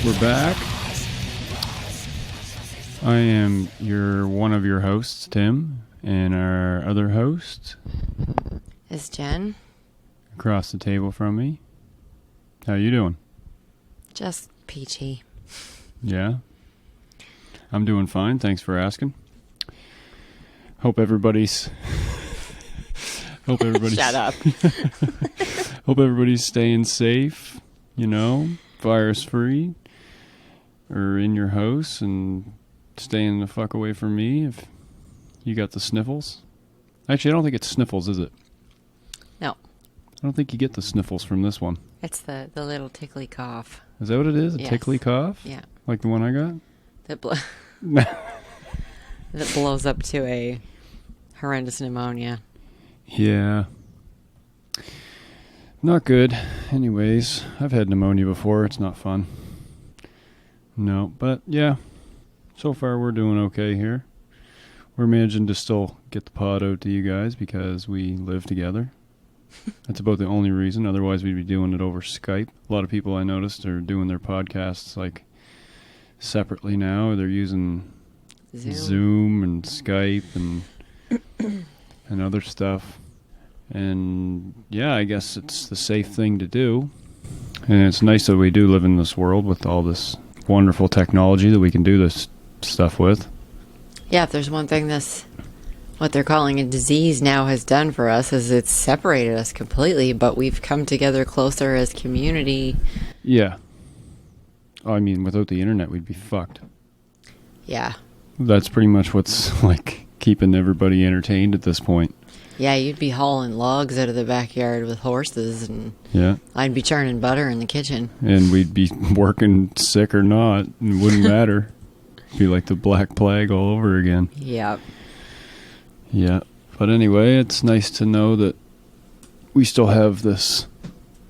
We're back. I am one of your hosts, Tim, and our other host is Jen. Across the table from me. How you doing? Just peachy. Yeah? I'm doing fine, thanks for asking. Hope everybody's Shut up. Hope everybody's staying safe, virus free, or in your house, and staying the fuck away from me if you got the sniffles. Actually, I don't think it's sniffles, is it? No. I don't think you get the sniffles from this one. It's the little tickly cough. Is that what it is? A yes. tickly cough? Yeah. Like the one I got? That blows up to a horrendous pneumonia. Yeah. Not good. Anyways, I've had pneumonia before. It's not fun. No, but yeah. So far we're doing okay here. We're managing to still get the pod out to you guys because we live together. That's about the only reason. Otherwise we'd be doing it over Skype. A lot of people I noticed are doing their podcasts like separately now. They're using Zoom and Skype and other stuff. And yeah, I guess it's the safe thing to do. And it's nice that we do live in this world with all this wonderful technology that we can do this stuff with. Yeah, if there's one thing what they're calling a disease now has done for us is it's separated us completely, but we've come together closer as community. Yeah. I mean, without the internet, we'd be fucked. Yeah. That's pretty much what's like keeping everybody entertained at this point. Yeah, you'd be hauling logs out of the backyard with horses, and yeah, I'd be churning butter in the kitchen. And we'd be working sick or not, and it wouldn't matter. It'd be like the Black Plague all over again. Yeah. Yeah. But anyway, it's nice to know that we still have this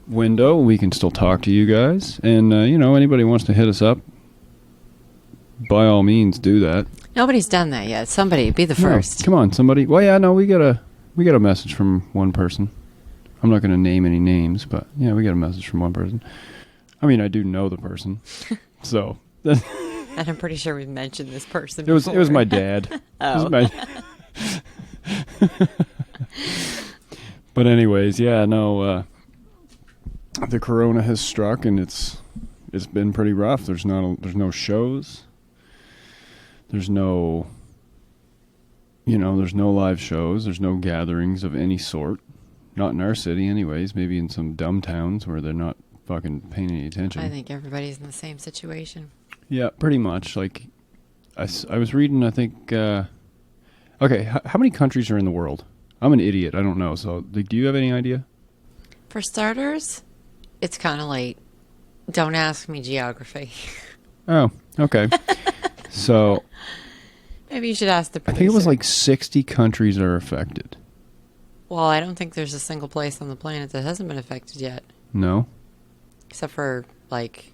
window. We can still talk to you guys. And, anybody wants to hit us up, by all means, do that. Nobody's done that yet. Somebody, be the first. No, come on, somebody. Well, yeah, no, we got a message from one person. I'm not going to name any names, but yeah, we got a message from one person. I mean, I do know the person, so. And I'm pretty sure we've mentioned this person. It was my dad. Oh. But anyways, yeah, no. The corona has struck, and it's been pretty rough. There's no shows. There's no. There's no live shows. There's no gatherings of any sort. Not in our city, anyways. Maybe in some dumb towns where they're not fucking paying any attention. I think everybody's in the same situation. Yeah, pretty much. Like, I was reading, I think... okay, how many countries are in the world? I'm an idiot. I don't know. So, do you have any idea? For starters, it's kind of late. Don't ask me geography. Oh, okay. So... Maybe you should ask the producer. I think it was like 60 countries are affected. Well, I don't think there's a single place on the planet that hasn't been affected yet. No? Except for, like,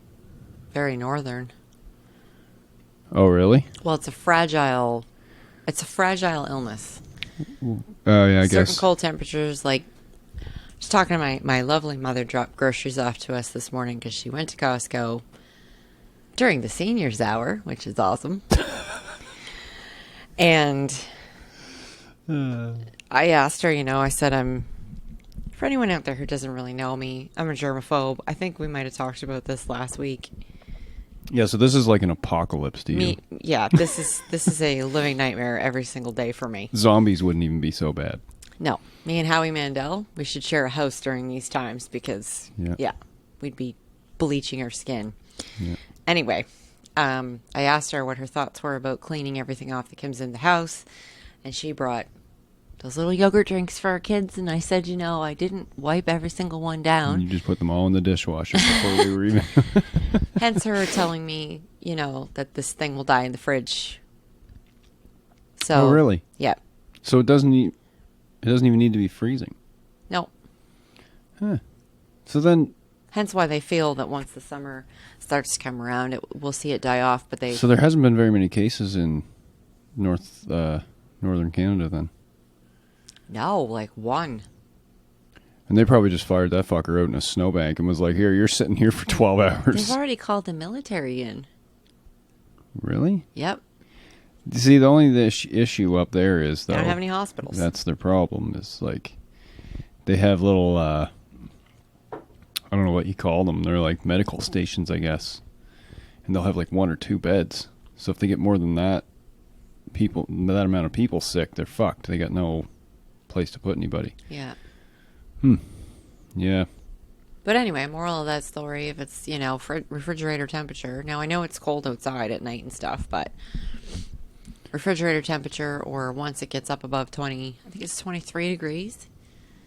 very northern. Oh, really? Well, it's a fragile illness. Oh, yeah, I guess. Certain cold temperatures, like, just talking to my lovely mother dropped groceries off to us this morning because she went to Costco during the seniors hour, which is awesome. And I asked her, I said, for anyone out there who doesn't really know me, I'm a germaphobe. I think we might have talked about this last week. Yeah, so this is like an apocalypse to you. Yeah, this is a living nightmare every single day for me. Zombies wouldn't even be so bad. No. Me and Howie Mandel, we should share a house during these times because, we'd be bleaching our skin. Yeah. Anyway, I asked her what her thoughts were about cleaning everything off that comes in the house, and she brought those little yogurt drinks for our kids, and I said, I didn't wipe every single one down. And you just put them all in the dishwasher before we were even... Hence her telling me, that this thing will die in the fridge. So, oh, really? Yeah. So it doesn't even need to be freezing? No. Huh. So then... Hence why they feel that once the summer starts to come around, we'll see it die off. But So there hasn't been very many cases in northern Canada then? No, like one. And they probably just fired that fucker out in a snowbank and was like, here, you're sitting here for 12 hours. They've already called the military in. Really? Yep. See, the only issue up there is, though, they don't have any hospitals. That's their problem. Is like they have little, I don't know what you call them. They're like medical stations, I guess. And they'll have like 1 or 2 beds. So if they get more than that amount of people sick, they're fucked. They got no place to put anybody. Yeah. Yeah. But anyway, moral of that story, if it's, refrigerator temperature. Now, I know it's cold outside at night and stuff, but refrigerator temperature, or once it gets up above 20, I think it's 23 degrees.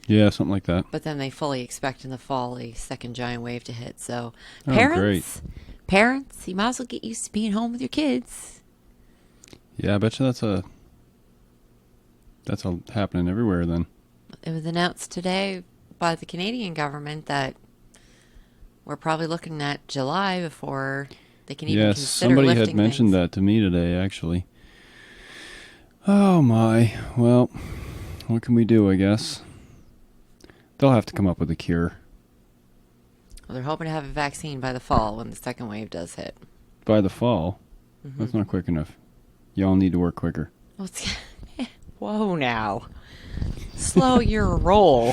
Yeah, something like that. But then they fully expect in the fall a second giant wave to hit. So, Great. parents, you might as well get used to being home with your kids. Yeah, I bet you that's happening everywhere then. It was announced today by the Canadian government that we're probably looking at July before they can even consider lifting somebody had mentioned that to me today, actually. Oh my. Well, what can we do, I guess? They'll have to come up with a cure. Well, they're hoping to have a vaccine by the fall when the second wave does hit. By the fall? Mm-hmm. That's not quick enough. Y'all need to work quicker. Whoa now. Slow your roll.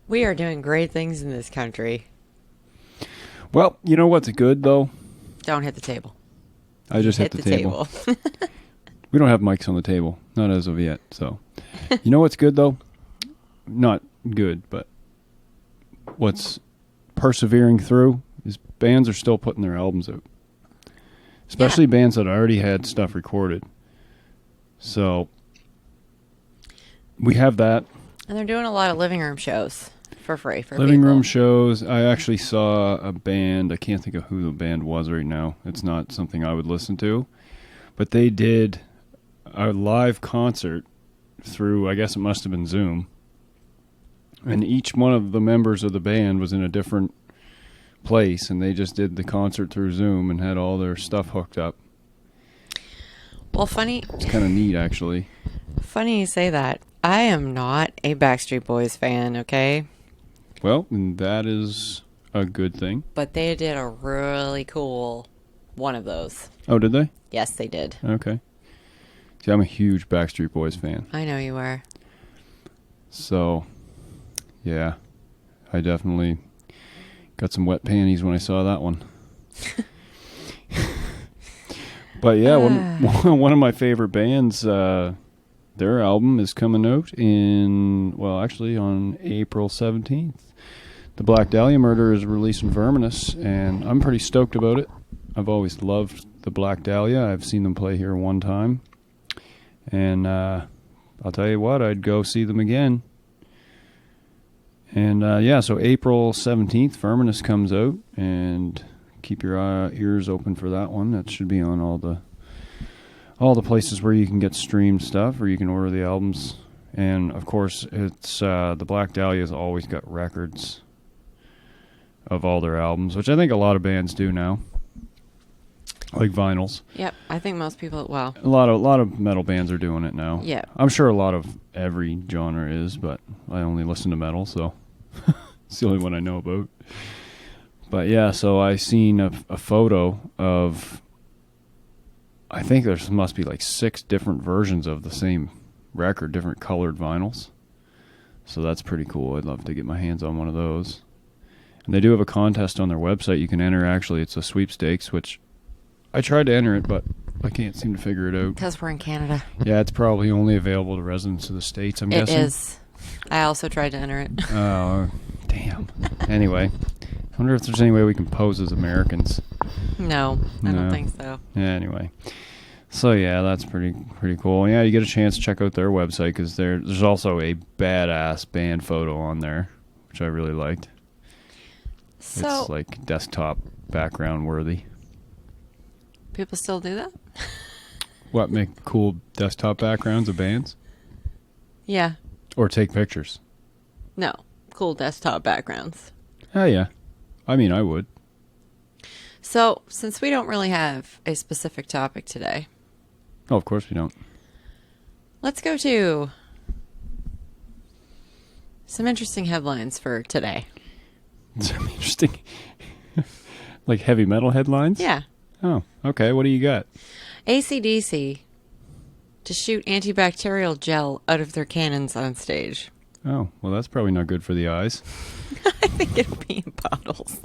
We are doing great things in this country. Well, you know what's good, though? Don't hit the table. I just hit the table. We don't have mics on the table. Not as of yet, so. You know what's good, though? Not good, but what's persevering through is bands are still putting their albums out. Especially bands that already had stuff recorded. So, we have that. And they're doing a lot of living room shows for free for living people. room shows. I actually saw a band. I can't think of who the band was right now. It's not something I would listen to. But they did a live concert through, I guess it must have been Zoom. And each one of the members of the band was in a different place, and they just did the concert through Zoom and had all their stuff hooked up. Well, funny. It's kind of neat, actually. Funny you say that. I am not a Backstreet Boys fan, okay? Well, that is a good thing. But they did a really cool one of those. Oh, did they? Yes, they did. Okay. See, I'm a huge Backstreet Boys fan. I know you are. So, yeah, I definitely got some wet panties when I saw that one. But yeah, one of my favorite bands, their album is coming out on April 17th. The Black Dahlia Murder is releasing Verminous, and I'm pretty stoked about it. I've always loved the Black Dahlia. I've seen them play here one time. And I'll tell you what, I'd go see them again. And so April 17th, Verminous comes out, and keep your ears open for that one. That should be on all the places where you can get streamed stuff, or you can order the albums. And of course, it's the Black Dahlia's always got records of all their albums, which I think a lot of bands do now, like vinyls. Yep, I think most people. Well, a lot of metal bands are doing it now. Yeah, I'm sure a lot of every genre is, but I only listen to metal, so it's the only one I know about. But yeah, so I seen a photo of, I think there must be like 6 different versions of the same record, different colored vinyls. So that's pretty cool. I'd love to get my hands on one of those. And they do have a contest on their website you can enter. Actually, it's a sweepstakes, which I tried to enter it, but I can't seem to figure it out. Because we're in Canada. Yeah, it's probably only available to residents of the States, I'm guessing. It is. I also tried to enter it. Oh, damn. Anyway, I wonder if there's any way we can pose as Americans. No, I don't think so. Yeah, anyway. So yeah, that's pretty cool. Yeah, you get a chance to check out their website, because there's also a badass band photo on there, which I really liked. So, it's like desktop background worthy. People still do that? What, make cool desktop backgrounds of bands? Yeah. Or take pictures? No, cool desktop backgrounds. Oh yeah, I mean I would. So, since we don't really have a specific topic today. Oh, of course we don't. Let's go to Some interesting headlines for today. Some interesting, like heavy metal headlines? Yeah. Oh, okay. What do you got? AC/DC to shoot antibacterial gel out of their cannons on stage. Oh, well, that's probably not good for the eyes. I think it'll be in bottles.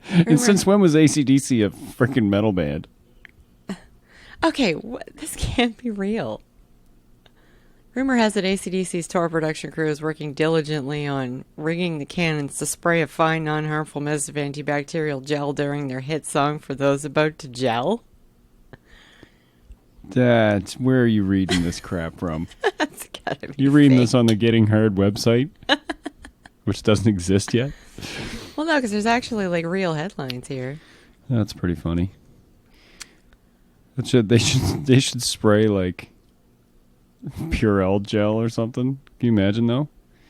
And since when was AC/DC a freaking metal band? Okay, this can't be real. Rumor has it AC/DC's tour production crew is working diligently on rigging the cannons to spray a fine, non-harmful mist of antibacterial gel during their hit song For Those About to Gel. Where are you reading this crap from? That's gotta be You're reading fake. this on the Getting Hard website, which doesn't exist yet? Well, no, because there's actually like real headlines here. That's pretty funny. They should spray like Purell gel or something. Can you imagine though?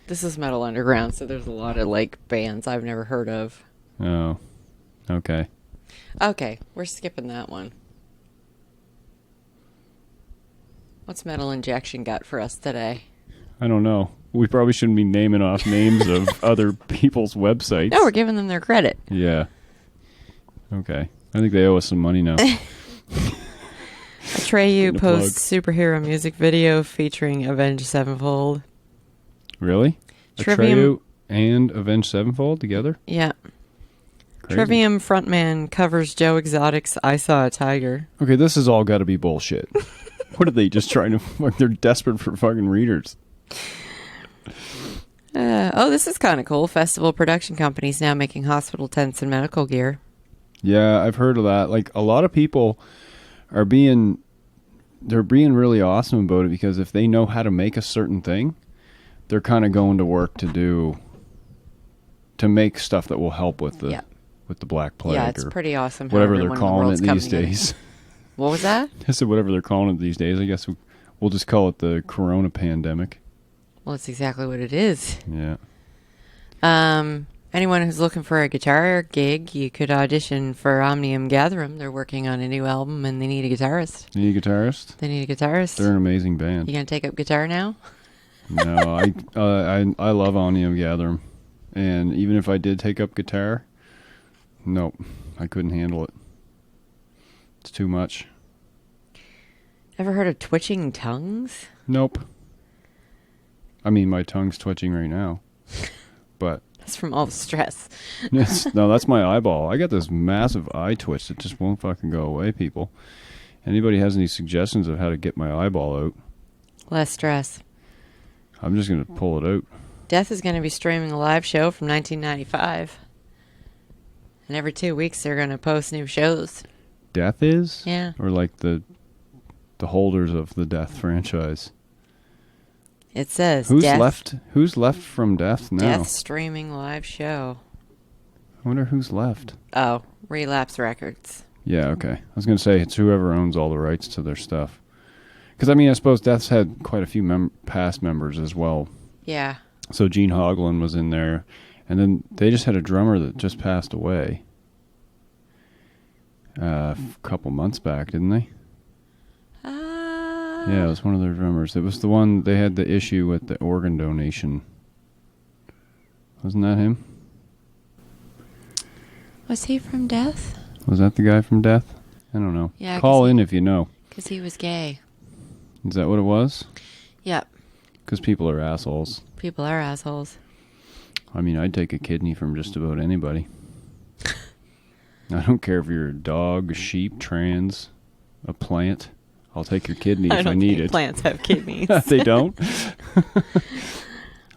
This is Metal Underground, so there's a lot of like bands I've never heard of. Oh, okay. Okay, we're skipping that one. What's Metal Injection got for us today? I don't know. We probably shouldn't be naming off names of other people's websites. No, we're giving them their credit. Yeah. Okay. I think they owe us some money now. Atreyu posts superhero music video featuring Avenged Sevenfold. Really? Trivium Atreyu and Avenged Sevenfold together? Yeah. Crazy. Trivium frontman covers Joe Exotic's I Saw a Tiger. Okay, this has all got to be bullshit. What are they just trying to... They're desperate for fucking readers. This is kind of cool. Festival production companies now making hospital tents and medical gear. Yeah, I've heard of that. Like, a lot of people are being really awesome about it because if they know how to make a certain thing, they're kind of going to work to make stuff that will help with the Black Plague. Yeah, it's or pretty awesome. whatever they're calling it these days. What was that? I said whatever they're calling it these days. I guess we'll just call it the Corona pandemic. Well, it's exactly what it is. Yeah. Anyone who's looking for a guitar gig, you could audition for Omnium Gatherum. They're working on a new album, and they need a guitarist. You need a guitarist? They need a guitarist. They're an amazing band. You gonna take up guitar now? No, I love Omnium Gatherum, and even if I did take up guitar, nope, I couldn't handle it. It's too much. Ever heard of twitching tongues? Nope. I mean, my tongue's twitching right now, but that's from all the stress. No, that's my eyeball. I got this massive eye twitch that just won't fucking go away, people. Anybody has any suggestions of how to get my eyeball out? Less stress. I'm just going to pull it out. Death is going to be streaming a live show from 1995. And every 2 weeks they're going to post new shows. Death is? Yeah. Or like the holders of the Death franchise? It says Who's Death, left from Death now? Death streaming live show. I wonder who's left. Oh, Relapse Records. Yeah, okay. I was going to say it's whoever owns all the rights to their stuff. Because, I mean, I suppose Death's had quite a few past members as well. Yeah. So Gene Hoglan was in there. And then they just had a drummer that just passed away a couple months back, didn't they? Yeah, it was one of their drummers. It was the one they had the issue with the organ donation. Wasn't that him? Was he from Death? Was that the guy from Death? I don't know. Yeah, call in if you know. Because he was gay. Is that what it was? Yep. Because people are assholes. People are assholes. I mean, I'd take a kidney from just about anybody. I don't care if you're a dog, a sheep, trans, a plant. I'll take your kidney if I need it. Plants have kidneys. They don't?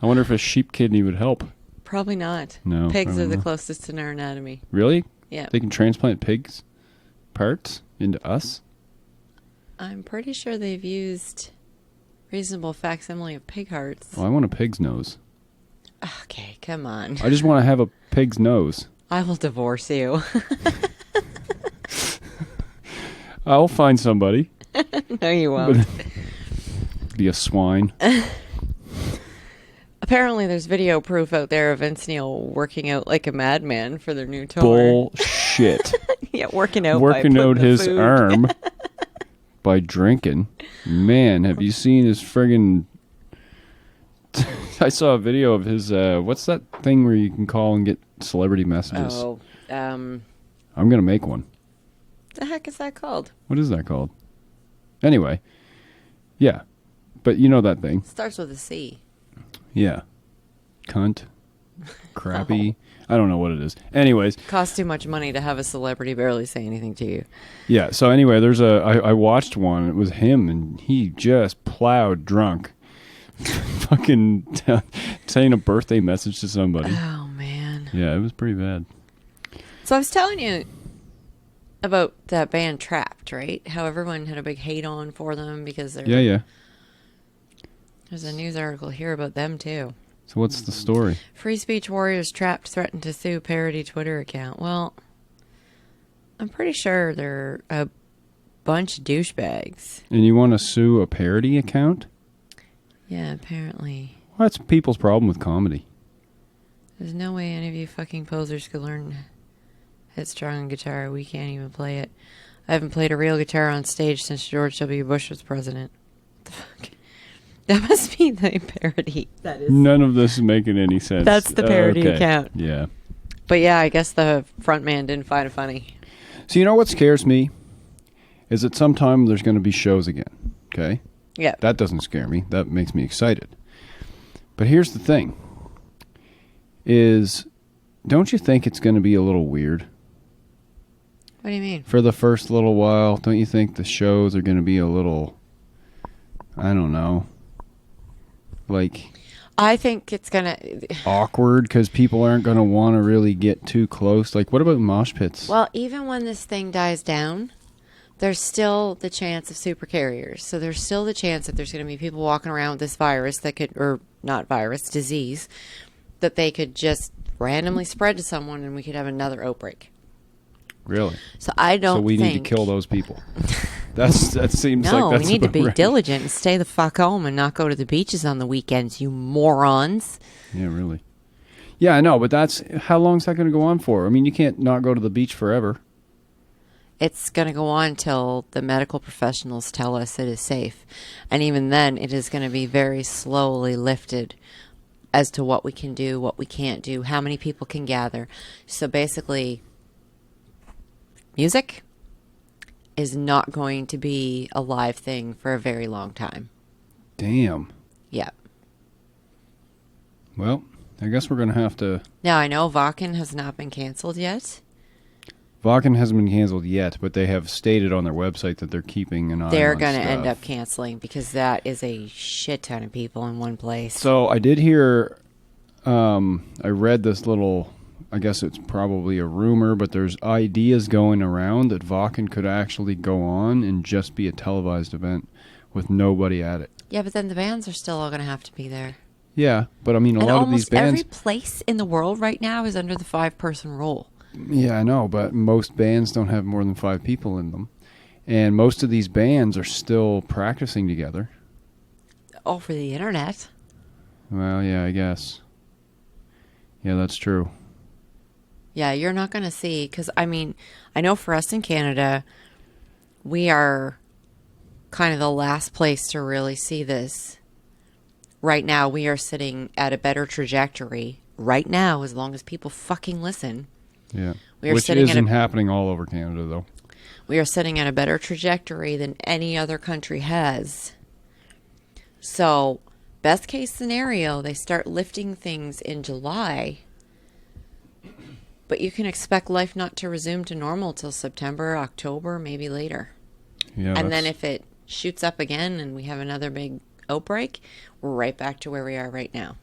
I wonder if a sheep kidney would help. Probably not. No. Pigs are the not. closest in our anatomy. Really? Yeah. They can transplant pigs' parts into us? I'm pretty sure they've used reasonable facsimile of pig hearts. Well, I want a pig's nose. Okay, come on. I just want to have a pig's nose. I will divorce you. I'll find somebody. No, you won't. Be a swine. Apparently, there's video proof out there of Vince Neil working out like a madman for their new tour. Bullshit. Yeah, working out Working by out putting the his food. arm. by drinking. Man, have you seen his friggin'... I saw a video of his, what's that thing where you can call and get celebrity messages? Oh, I'm going to make one. What the heck is that called? What is that called? Anyway, yeah. But you know that thing. Starts with a C. Yeah. Cunt. Crappy. I don't know what it is. Anyways. Costs too much money to have a celebrity barely say anything to you. Yeah, so anyway, I watched one. It was him, and he just plowed drunk. Fucking saying a birthday message to somebody. Oh, man. Yeah, it was pretty bad. So I was telling you about that band Trapped, right? How everyone had a big hate on for them because they're... Yeah. There's a news article here about them, too. So what's the story? Free speech warriors Trapped threatened to sue parody Twitter account. Well, I'm pretty sure they're a bunch of douchebags. And you want to sue a parody account? Yeah, apparently. Well, that's people's problem with comedy. There's no way any of you fucking posers could learn Headstrong on guitar. We can't even play it. I haven't played a real guitar on stage since George W. Bush was president. What the fuck? That must be the parody. That is. None of this is making any sense. That's the parody account. Yeah. But yeah, I guess the front man didn't find it funny. So you know what scares me? Is that sometime there's going to be shows again. Okay? Yeah. That doesn't scare me. That makes me excited. But here's the thing. Don't you think it's going to be a little weird? What do you mean? For the first little while, don't you think the shows are going to be a little, I don't know, like... I think it's going to... awkward because people aren't going to want to really get too close. Like, what about mosh pits? Well, even when this thing dies down, there's still the chance of super carriers. So there's still the chance that there's going to be people walking around with this virus that could, or not virus, disease, that they could just randomly spread to someone and we could have another outbreak. Really? So I don't think... So we need to kill those people. That seems like that's... No, we need to be right. diligent and stay the fuck home and not go to the beaches on the weekends, you morons. Yeah, really. Yeah, I know, but how long is that going to go on for? I mean, you can't not go to the beach forever. It's going to go on till the medical professionals tell us it is safe. And even then, it is going to be very slowly lifted as to what we can do, what we can't do, how many people can gather. So basically, music is not going to be a live thing for a very long time. Damn. Yeah. Well, I guess we're going to have to... Now, I know Vakken has not been canceled yet. Vakken hasn't been canceled yet, but they have stated on their website that they're keeping an eye on stuff. They're going to end up canceling because that is a shit ton of people in one place. So I did hear... I read this little... I guess it's probably a rumor, but there's ideas going around that Vakken could actually go on and just be a televised event with nobody at it. Yeah, but then the bands are still all going to have to be there. Yeah, but I mean, a lot of these bands... every place in the world right now is under the 5-person rule. Yeah, I know, but most bands don't have more than 5 people in them. And most of these bands are still practicing together. Oh, for the internet. Well, yeah, I guess. Yeah, that's true. Yeah, you're not going to see, because, I mean, I know for us in Canada, we are kind of the last place to really see this. Right now, we are sitting at a better trajectory. Right now, as long as people fucking listen. Yeah. We are Which sitting isn't happening all over Canada, though. We are sitting at a better trajectory than any other country has. So, best case scenario, they start lifting things in July. But you can expect life not to resume to normal till September, October, maybe later. Yeah. And then if it shoots up again and we have another big outbreak, we're right back to where we are right now.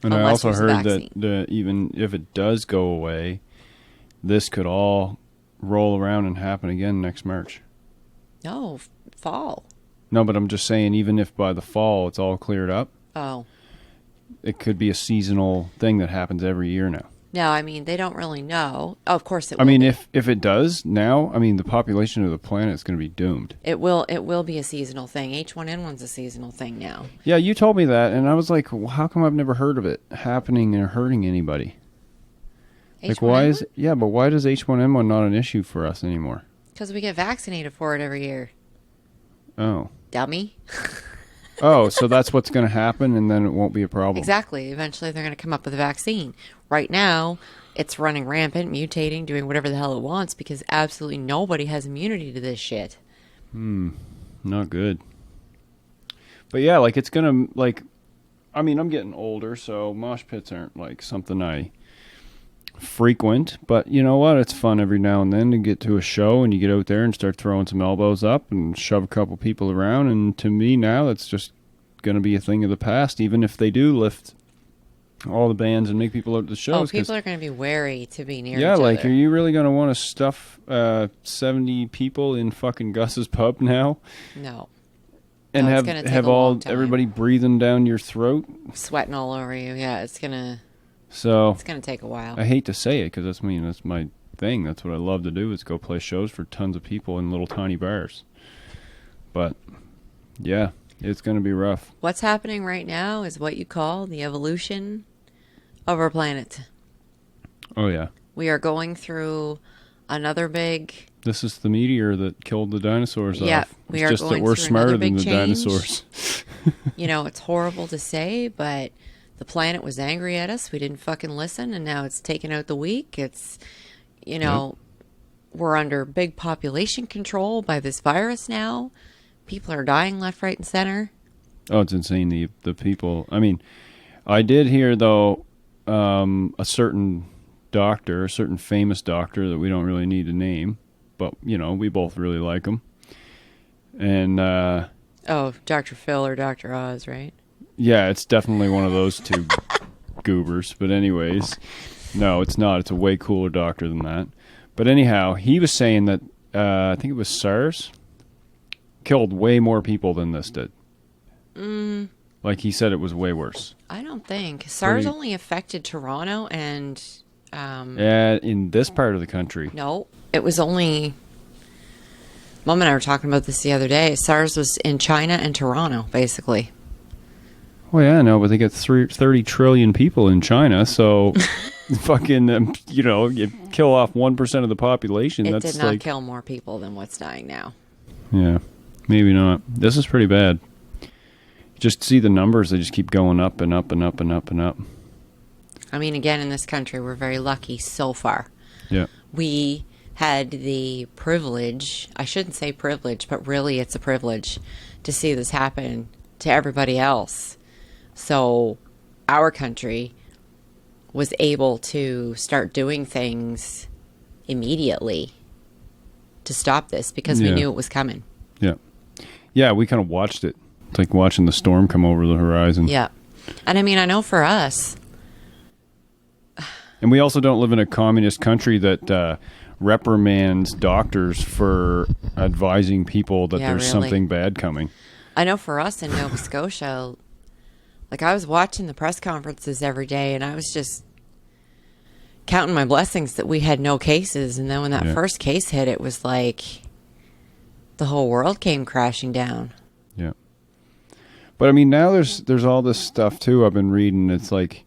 And I also heard that even if it does go away, this could all roll around and happen again next March. No, fall. No, but I'm just saying, even if by the fall it's all cleared up, it could be a seasonal thing that happens every year now. No, I mean, they don't really know. Oh, of course it will. I mean, if it does now, I mean, the population of the planet is going to be doomed. It will be a seasonal thing. H1N1's a seasonal thing now. Yeah, you told me that, and I was like, well, how come I've never heard of it happening or hurting anybody? Like, why is... But why does H1N1 not an issue for us anymore? Because we get vaccinated for it every year. Oh. Dummy. Oh, so that's what's going to happen, and then it won't be a problem. Exactly. Eventually, they're going to come up with a vaccine. Right now, it's running rampant, mutating, doing whatever the hell it wants because absolutely nobody has immunity to this shit. Not good. But yeah, like it's going to, like, I mean, I'm getting older, so mosh pits aren't like something I frequent, but you know what? It's fun every now and then to get to a show and you get out there and start throwing some elbows up and shove a couple people around, and to me now that's just going to be a thing of the past, even if they do lift all the bands and make people out to the shows. Oh, people are going to be wary to be near yeah, each like other. Are you really going to want to stuff 70 people in fucking Gus's pub now? No. And No, have all everybody breathing down your throat, sweating all over you. Yeah, it's gonna take a while. I hate to say it because that's my thing. That's what I love to do is go play shows for tons of people in little tiny bars. But yeah, it's going to be rough. What's happening right now is what you call the evolution of our planet. Oh yeah, we are going through another big. This is the meteor that killed the dinosaurs off. Yeah, we are just that we're smarter than the change. Dinosaurs. You know, it's horrible to say, but the planet was angry at us. We didn't fucking listen, and now it's taken out the weak. It's, you know, we're under big population control by this virus now. People are dying left, right, and center. Oh, it's insane. The people. I mean, I did hear, though, a certain doctor, a certain famous doctor that we don't really need to name, but, you know, we both really like him. And, oh, Dr. Phil or Dr. Oz, right? Yeah, it's definitely one of those two goobers. But anyways, no, it's not. It's a way cooler doctor than that. But anyhow, he was saying that, I think it was SARS, killed way more people than this did. Like he said it was way worse. I don't think. SARS only affected Toronto and... in this part of the country. No, it was only... Mom and I were talking about this the other day. SARS was in China and Toronto, basically. Well, yeah, no, but they got 30 trillion people in China, so fucking, you know, you kill off 1% of the population. It That's did not like, kill more people than what's dying now. Yeah, maybe not. This is pretty bad. Just see the numbers; they just keep going up and up and up and up and up. I mean, again, in this country, we're very lucky so far. Yeah, we had the privilege, I shouldn't say privilege, but really it's a privilege to see this happen to everybody else. So our country was able to start doing things immediately to stop this because we knew it was coming. Yeah. Yeah, we kind of watched it. It's like watching the storm come over the horizon. Yeah. And I mean, I know for us. And we also don't live in a communist country that reprimands doctors for advising people that there's something bad coming. I know for us in Nova Scotia, like I was watching the press conferences every day and I was just counting my blessings that we had no cases. And then when that first case hit, it was like the whole world came crashing down. Yeah. But I mean, now there's all this stuff too I've been reading. It's like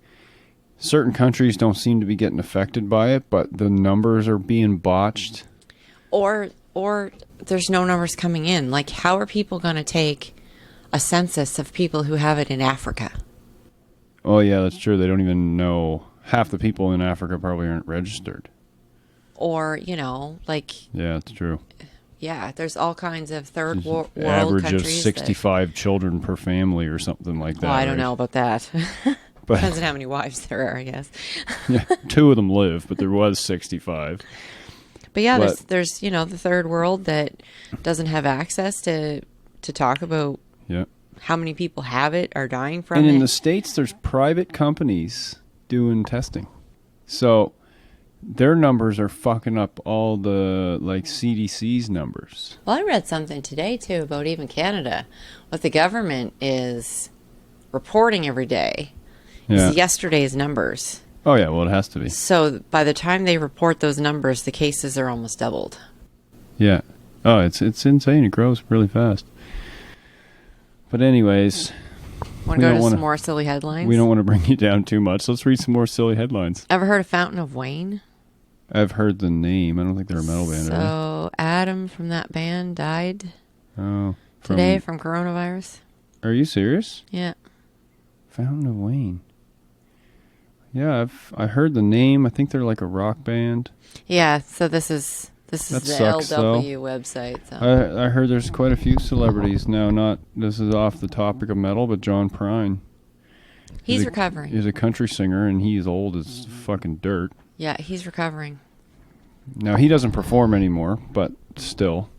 certain countries don't seem to be getting affected by it, but the numbers are being botched. Or there's no numbers coming in. Like, how are people going to take a census of people who have it in Africa? Oh, yeah, that's true. They don't even know. Half the people in Africa probably aren't registered. Or, you know, like... Yeah, it's true. Yeah, there's all kinds of third world average countries. Average of 65 children per family or something like that. Well, I don't know about that. But, depends on how many wives there are, I guess. Yeah, 2 of them live, but there was 65. But yeah, there's you know, the third world that doesn't have access to talk about how many people have it, are dying from it. And in the States, there's private companies doing testing. So their numbers are fucking up all the, like, CDC's numbers. Well, I read something today, too, about even Canada. What the government is reporting every day is yesterday's numbers. Oh, yeah, well, it has to be. So by the time they report those numbers, the cases are almost doubled. Yeah. Oh, it's insane. It grows really fast. But anyways... Want to go to some more silly headlines? We don't want to bring you down too much. Let's read some more silly headlines. Ever heard of Fountain of Wayne? I've heard the name. I don't think they're a metal band. So Adam from that band died. Oh. Today from coronavirus. Are you serious? Yeah. Fountain of Wayne. Yeah, I heard the name. I think they're like a rock band. Yeah, so this is the sucks, LW website. So. I heard there's quite a few celebrities now. This is off the topic of metal, but John Prine. He's recovering. He's a country singer, and he's old as fucking dirt. Yeah, he's recovering. Now, he doesn't perform anymore, but still,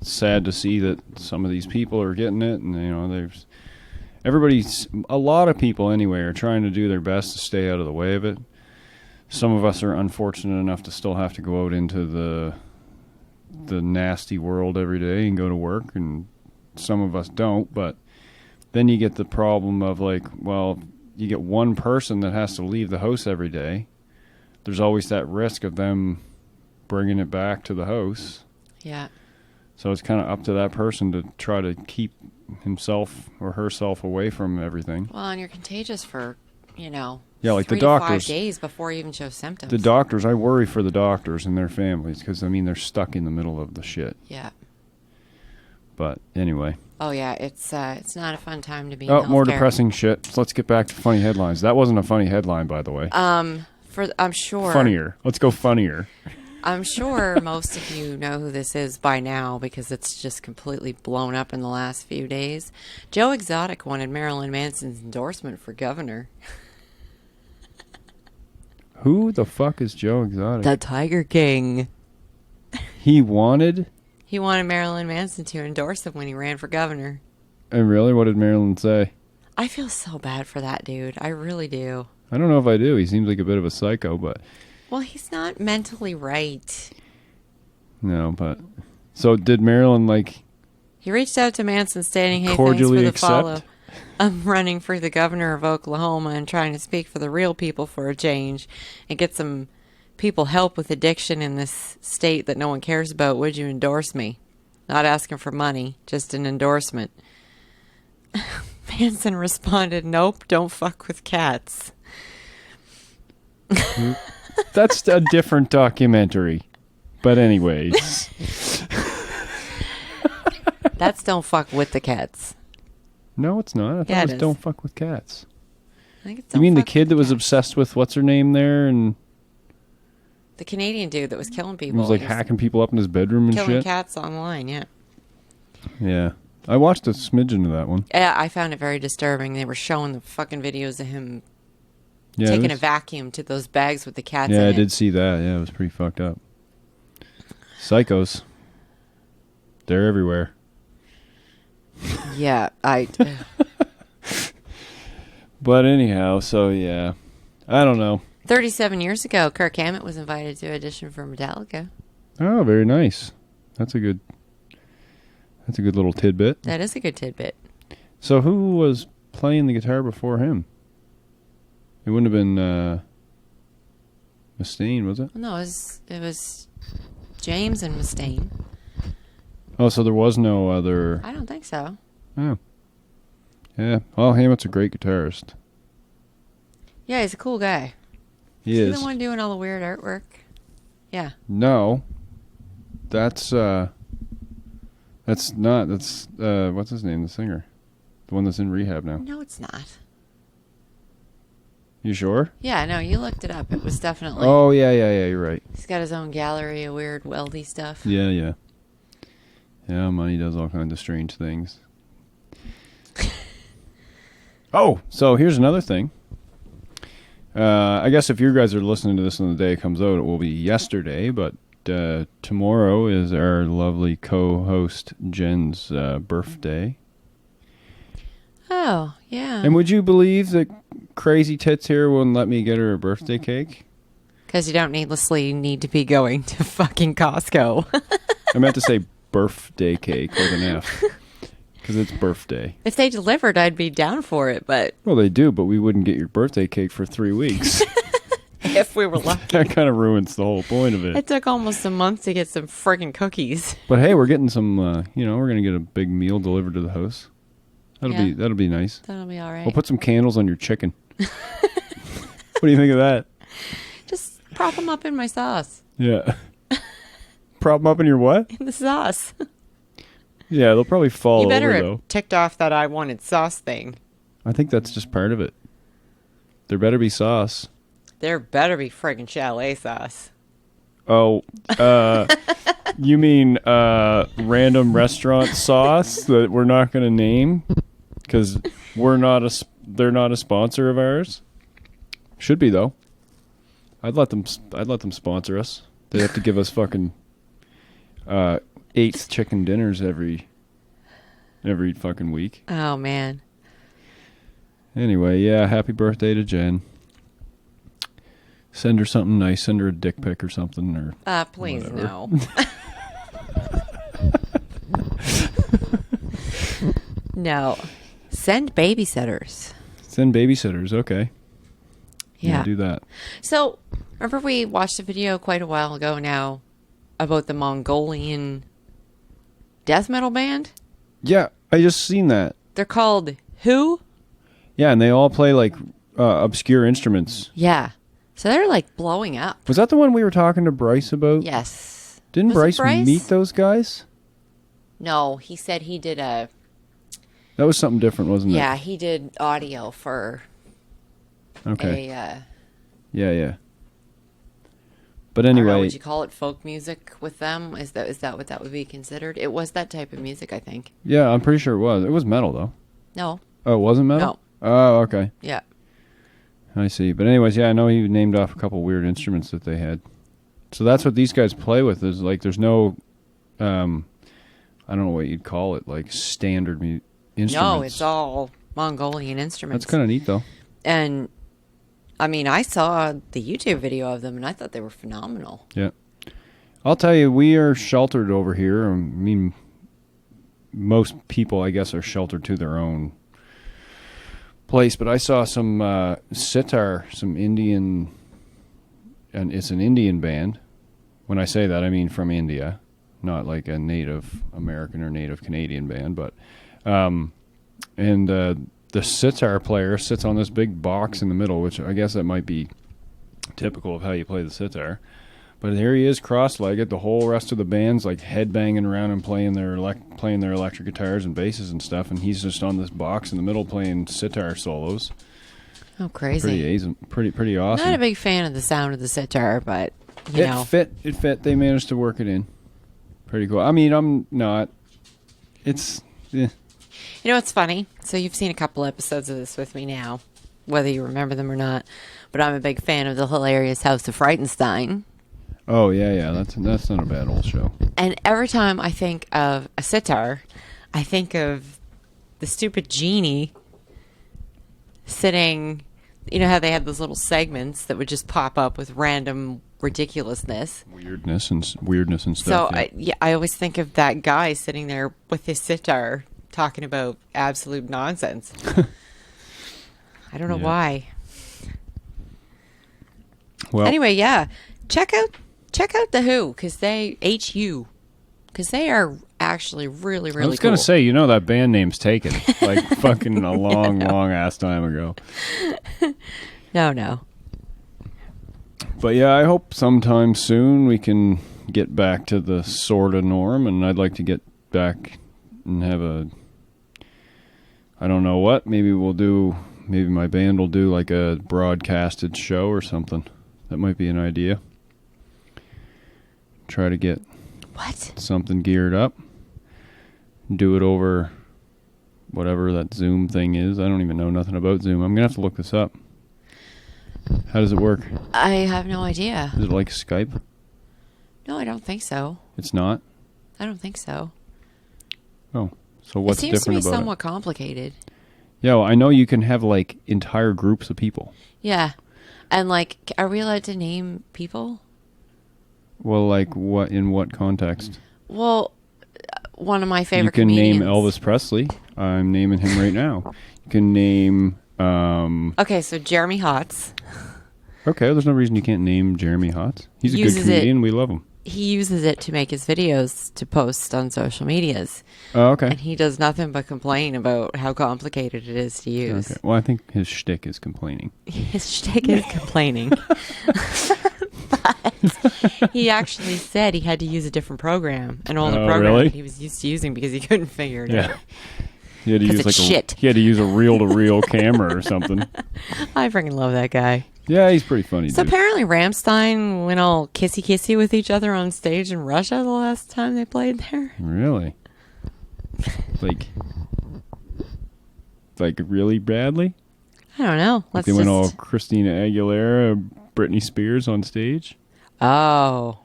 it's sad to see that some of these people are getting it, and a lot of people anyway are trying to do their best to stay out of the way of it. Some of us are unfortunate enough to still have to go out into the nasty world every day and go to work, and some of us don't, but then you get the problem of you get one person that has to leave the house every day. There's always that risk of them bringing it back to the house. Yeah. So it's kind of up to that person to try to keep himself or herself away from everything. Well, and you're contagious for, like 3 the doctors, to 5 days before you even show symptoms. The doctors, I worry for the doctors and their families because, they're stuck in the middle of the shit. Yeah. But anyway. Oh, yeah, it's not a fun time to be in healthcare. More depressing shit. So let's get back to funny headlines. That wasn't a funny headline, by the way. I'm sure. Funnier. Let's go funnier. I'm sure most of you know who this is by now because it's just completely blown up in the last few days. Joe Exotic wanted Marilyn Manson's endorsement for governor. Who the fuck is Joe Exotic? The Tiger King. He wanted Marilyn Manson to endorse him when he ran for governor. And really? What did Marilyn say? I feel so bad for that dude. I really do. I don't know if I do. He seems like a bit of a psycho, but... Well, he's not mentally right. No, but... So did Marilyn, He reached out to Manson stating, hey, cordially thanks for the follow. accept? I'm running for the governor of Oklahoma and trying to speak for the real people for a change and get some people help with addiction in this state that no one cares about. Would you endorse me? Not asking for money, just an endorsement. Manson responded, nope, don't fuck with cats. That's a different documentary. But anyways. That's don't fuck with the cats. No, it's not. I thought it was don't fuck with cats. I think it's you mean the kid that was obsessed with what's her name there and the Canadian dude that was killing people. He was hacking people up in his bedroom and killing shit. Killing cats online, yeah. Yeah. I watched a smidgen of that one. Yeah, I found it very disturbing. They were showing the fucking videos of him taking a vacuum to those bags with the cats in it. Yeah, I did see that. Yeah, it was pretty fucked up. Psychos. They're everywhere. Yeah, But anyhow, so yeah. I don't know. 37 years ago, Kirk Hammett was invited to audition for Metallica. Oh, very nice. That's a good little tidbit. That is a good tidbit. So who was playing the guitar before him? It wouldn't have been Mustaine, was it? No, it was James and Mustaine. Oh, so there was no other... I don't think so. Oh. Yeah. Well, Hammett's a great guitarist. Yeah, he's a cool guy. He is. Is he the one doing all the weird artwork? Yeah. No. That's not... That's, what's his name, the singer? The one that's in rehab now. No, it's not. You sure? Yeah, no, you looked it up. It was definitely... Oh, yeah, you're right. He's got his own gallery of weird weldy stuff. Yeah. Yeah, money does all kinds of strange things. Oh, so here's another thing. I guess if you guys are listening to this on the day it comes out, it will be yesterday, but tomorrow is our lovely co-host Jen's birthday. Oh, yeah. And would you believe that Crazy Tits here wouldn't let me get her a birthday cake? Because you don't needlessly need to be going to fucking Costco. I meant to say birthday cake with an F. Because it's birthday. If they delivered, I'd be down for it, but... Well, they do, but we wouldn't get your birthday cake for 3 weeks. If we were lucky. That kind of ruins the whole point of it. It took almost a month to get some friggin' cookies. But hey, we're getting some, we're going to get a big meal delivered to the house. That'll be nice. That'll be all right. We'll put some candles on your chicken. What do you think of that? Just prop them up in my sauce. Yeah. Prop them up in your what? In the sauce. Yeah, they'll probably fall You better over, have though. ticked off that I wanted sauce thing. I think that's just part of it. There better be sauce. There better be friggin' chalet sauce. Oh, you mean random restaurant sauce that we're not going to name because they're not a sponsor of ours. Should be though. I'd let them sponsor us. They have to give us fucking 8 chicken dinners every fucking week. Oh man. Anyway, yeah, happy birthday to Jen. Send her something nice. Send her a dick pic or something. Or please whatever. no. No. Send babysitters. Send babysitters. Okay. Yeah. Do that. So, remember we watched a video quite a while ago now about the Mongolian death metal band? Yeah, I just seen that. They're called Who? Yeah, and they all play like obscure instruments. Yeah. So they're like blowing up. Was that the one we were talking to Bryce about? Yes. Didn't Was it Bryce meet those guys? No, he said he did a... That was something different, wasn't it? Yeah, he did audio for Okay. a... Yeah. But I don't know, anyway, would you call it folk music with them? Is that what that would be considered? It was that type of music, I think. yeah, I'm pretty sure it was. It was metal though. No. Oh, it wasn't metal? No. Oh, okay. Yeah. I see. But anyways, yeah, I know he named off a couple weird instruments that they had. So that's what these guys play with is like there's no I don't know what you'd call it, like standard instruments. No, it's all Mongolian instruments. That's kind of neat though. And I mean, I saw the YouTube video of them and I thought they were phenomenal. Yeah. I'll tell you, we are sheltered over here. I mean, most people, I guess, are sheltered to their own place. But I saw some sitar, some Indian, and it's an Indian band. When I say that, I mean from India, not like a Native American or Native Canadian band. But the sitar player sits on this big box in the middle, which I guess that might be typical of how you play the sitar. But here he is, cross-legged. The whole rest of the band's like headbanging around and playing their electric guitars and basses and stuff, and he's just on this box in the middle playing sitar solos. Oh, crazy! Pretty awesome. Not a big fan of the sound of the sitar, but It fit. They managed to work it in. Pretty cool. I mean, I'm not. It's. You know what's funny? So you've seen a couple episodes of this with me now, whether you remember them or not. But I'm a big fan of the hilarious House of Frightenstein. Oh yeah. That's not a bad old show. And every time I think of a sitar, I think of the stupid genie sitting. You know how they had those little segments that would just pop up with random ridiculousness, weirdness and stuff. So yeah. I always think of that guy sitting there with his sitar talking about absolute nonsense. I don't know why. Well, anyway, yeah, check out the Who because they are actually really I was cool. gonna say, that band name's taken like fucking a long ass time ago. No. But yeah, I hope sometime soon we can get back to the sort of norm, and I'd like to get back and have I don't know what, maybe my band will do like a broadcasted show or something. That might be an idea. Try to get something geared up. Do it over whatever that Zoom thing is. I don't even know nothing about Zoom. I'm going to have to look this up. How does it work? I have no idea. Is it like Skype? No, I don't think so. It's not? I don't think so. Oh, so what's different about it? It seems to be somewhat complicated. Yeah, well, I know you can have like entire groups of people. Yeah. And like, are we allowed to name people? Well, like what? In what context? Well, one of my favorite You can comedians. name Elvis Presley. I'm naming him right now. You can name... Okay, so Jeremy Hotz. Okay, there's no reason you can't name Jeremy Hotz. He's a good comedian. We love him. He uses it to make his videos to post on social medias. Oh, okay. And he does nothing but complain about how complicated it is to use. Okay. Well, I think his shtick is complaining. His shtick is complaining. But He actually said he had to use a different program, an older Oh, program really? that he was used to using because he couldn't figure it out. He had to 'Cause use it's shit. he had to use a reel-to-reel camera or something. I freaking love that guy. Yeah, he's pretty funny. So dude. apparently Rammstein went all kissy-kissy with each other on stage in Russia the last time they played there. Really? Like really badly? I don't know. Like they went all Christina Aguilera, Britney Spears on stage? Oh.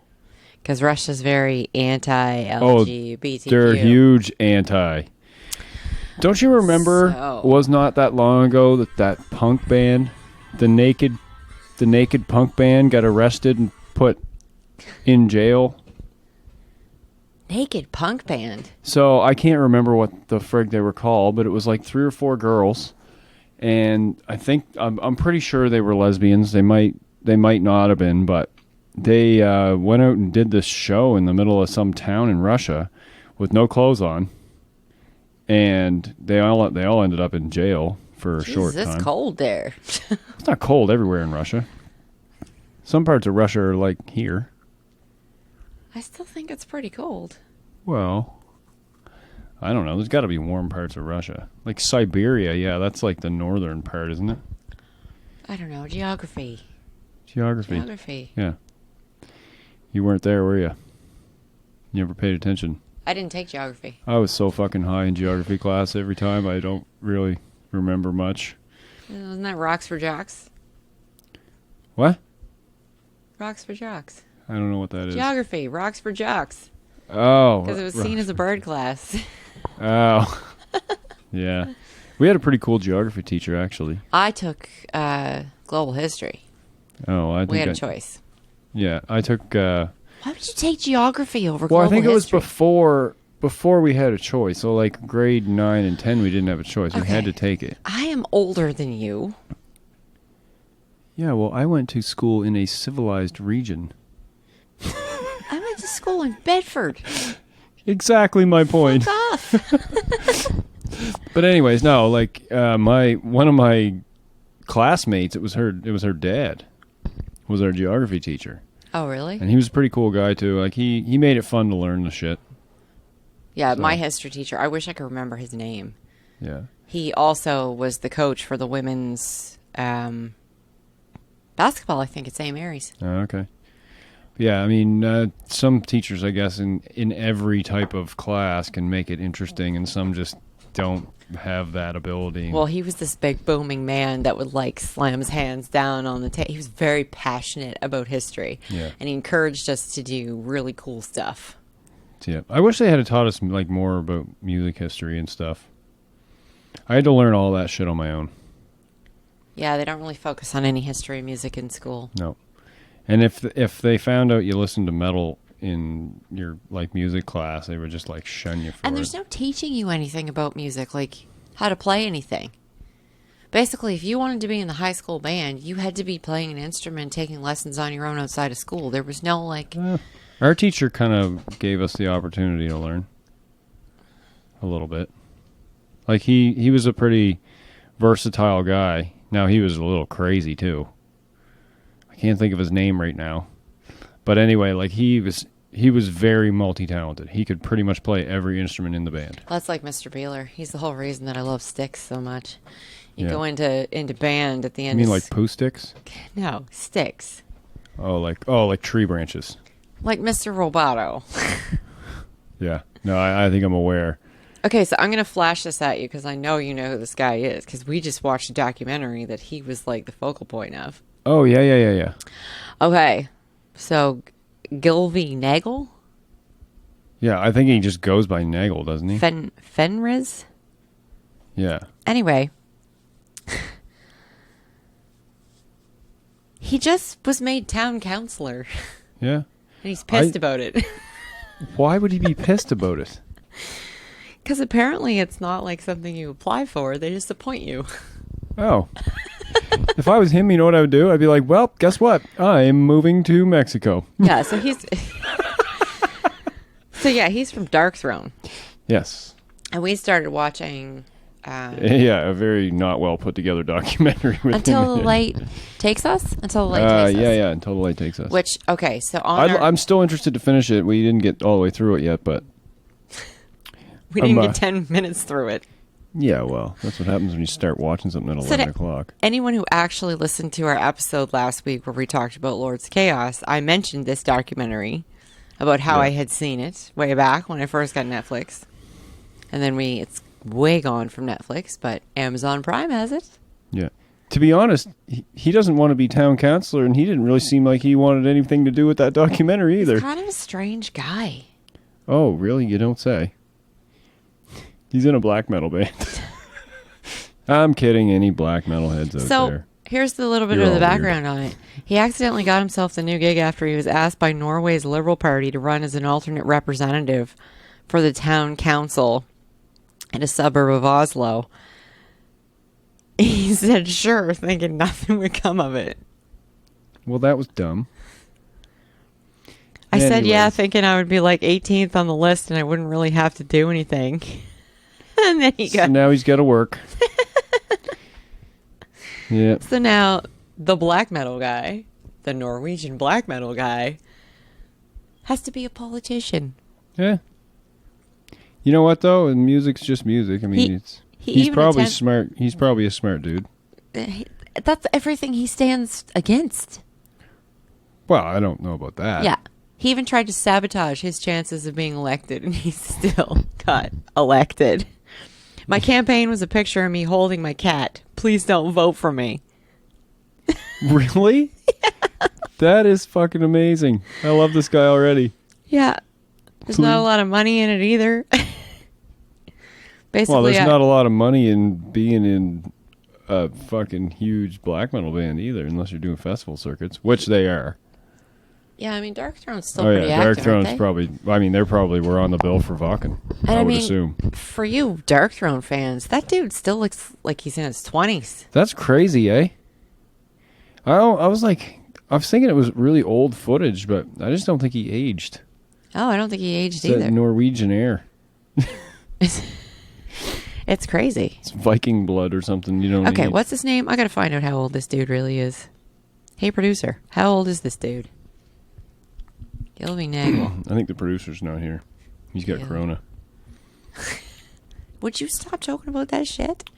Because Russia's very anti-LGBTQ. They're huge anti. Don't you remember, was not that long ago that punk band, the naked punk band got arrested and put in jail? Naked punk band? So I can't remember what the frig they were called, but it was like 3 or 4 girls. And I think, I'm pretty sure they were lesbians. They might not have been, but they went out and did this show in the middle of some town in Russia with no clothes on. And they all ended up in jail for a short time. It's cold there. It's not cold everywhere in Russia. Some parts of Russia are like here. I still think it's pretty cold. Well, I don't know. There's got to be warm parts of Russia. Like Siberia, yeah, that's like the northern part, isn't it? I don't know. Geography. Yeah. You weren't there, were you? You never paid attention. I didn't take geography. I was so fucking high in geography class every time. I don't really remember much. Wasn't that Rocks for Jocks? What? Rocks for Jocks. I don't know what that is. Geography. Rocks for Jocks. Oh. Because it was seen as a bird class. Oh. Yeah. We had a pretty cool geography teacher, actually. I took global history. Oh, I think we had a choice. Yeah, I took... Why would you take geography over global history? Well, I think it was before we had a choice. So, like, grade 9 and 10, we didn't have a choice. We had to take it. I am older than you. Yeah, well, I went to school in a civilized region. I went to school in Bedford. Exactly my point. Fuck off. But anyways, no, like one of my classmates, it was her dad, was our geography teacher. Oh, really? And he was a pretty cool guy too. Like he made it fun to learn the shit. Yeah, my history teacher. I wish I could remember his name. Yeah. He also was the coach for the women's basketball. I think at St. Mary's. Oh, okay. Yeah, I mean, some teachers, I guess, in every type of class can make it interesting, and some just don't have that ability. Well, he was this big booming man that would like slam his hands down on the table. He was very passionate about history, and he encouraged us to do really cool stuff. Yeah, I wish they had taught us like more about music history and stuff. I had to learn all that shit on my own. Yeah, they don't really focus on any history of music in school. No. And if they found out you listened to metal in your like music class, they would just like shun you for it. And there's no teaching you anything about music, like how to play anything. Basically, if you wanted to be in the high school band, you had to be playing an instrument, taking lessons on your own outside of school. There was no like... Our teacher kind of gave us the opportunity to learn a little bit. Like he was a pretty versatile guy. Now he was a little crazy too. I can't think of his name right now. But anyway, like he was very multi-talented. He could pretty much play every instrument in the band. That's like Mr. Beeler. He's the whole reason that I love Styx so much. You go into band at the end. You mean like poo sticks? No, Styx. Oh, like tree branches. Like Mr. Roboto. Yeah. No, I think I'm aware. Okay, so I'm going to flash this at you because I know you know who this guy is because we just watched a documentary that he was like the focal point of. Oh, yeah. Okay, so Gylfi Nagel? Yeah, I think he just goes by Nagel, doesn't he? Fenriz? Yeah. Anyway, he just was made town councilor. Yeah. And he's pissed about it. Why would he be pissed about it? Because apparently it's not like something you apply for. They just appoint you. Oh. If I was him, you know what I would do? I'd be like, well, guess what? I'm moving to Mexico. Yeah, so he's... he's from Dark Throne. Yes. And we started watching Yeah, a very not well put together documentary. Until the Light Takes Us? Until the Light Takes Us. Yeah, Until the Light Takes Us. Which, okay, so I'm still interested to finish it. We didn't get all the way through it yet, but... we didn't get 10 minutes through it. Yeah, well, that's what happens when you start watching something at 11 o'clock. Anyone who actually listened to our episode last week where we talked about Lords of Chaos, I mentioned this documentary about how I had seen it way back when I first got Netflix. And then it's way gone from Netflix, but Amazon Prime has it. Yeah. To be honest, he doesn't want to be town councilor, and he didn't really seem like he wanted anything to do with that documentary either. He's kind of a strange guy. Oh, really? You don't say. He's in a black metal band. I'm kidding. Any black metal heads out there. So here's the little bit of the background on it. He accidentally got himself the new gig after he was asked by Norway's Liberal Party to run as an alternate representative for the town council in a suburb of Oslo. He said sure, thinking nothing would come of it. Well, that was dumb. I said yeah, thinking I would be like 18th on the list and I wouldn't really have to do anything. And then So now he's got to work. Yeah. So now the black metal guy, the Norwegian black metal guy, has to be a politician. Yeah. You know what though? And music's just music. I mean, he's probably smart. He's probably a smart dude. That's everything he stands against. Well, I don't know about that. Yeah. He even tried to sabotage his chances of being elected, and he still got elected. My campaign was a picture of me holding my cat. Please don't vote for me. Really? Yeah. That is fucking amazing. I love this guy already. Yeah. There's not a lot of money in it either. Basically, well, there's not a lot of money in being in a fucking huge black metal band either, unless you're doing festival circuits, which they are. Yeah, I mean, Dark Throne's still pretty active. Dark Throne's probably... I mean, they probably were on the bill for Vakken, I would assume. For you Dark Throne fans, that dude still looks like he's in his 20s. That's crazy, eh? I was thinking it was really old footage, but I just don't think he aged. Oh, I don't think he aged either. That Norwegian air. It's crazy. It's Viking blood or something. You don't Okay, need. What's his name? I gotta find out how old this dude really is. Hey, producer, how old is this dude? Gilby Nagel. I think the producer's not here. He's got corona. Would you stop joking about that shit?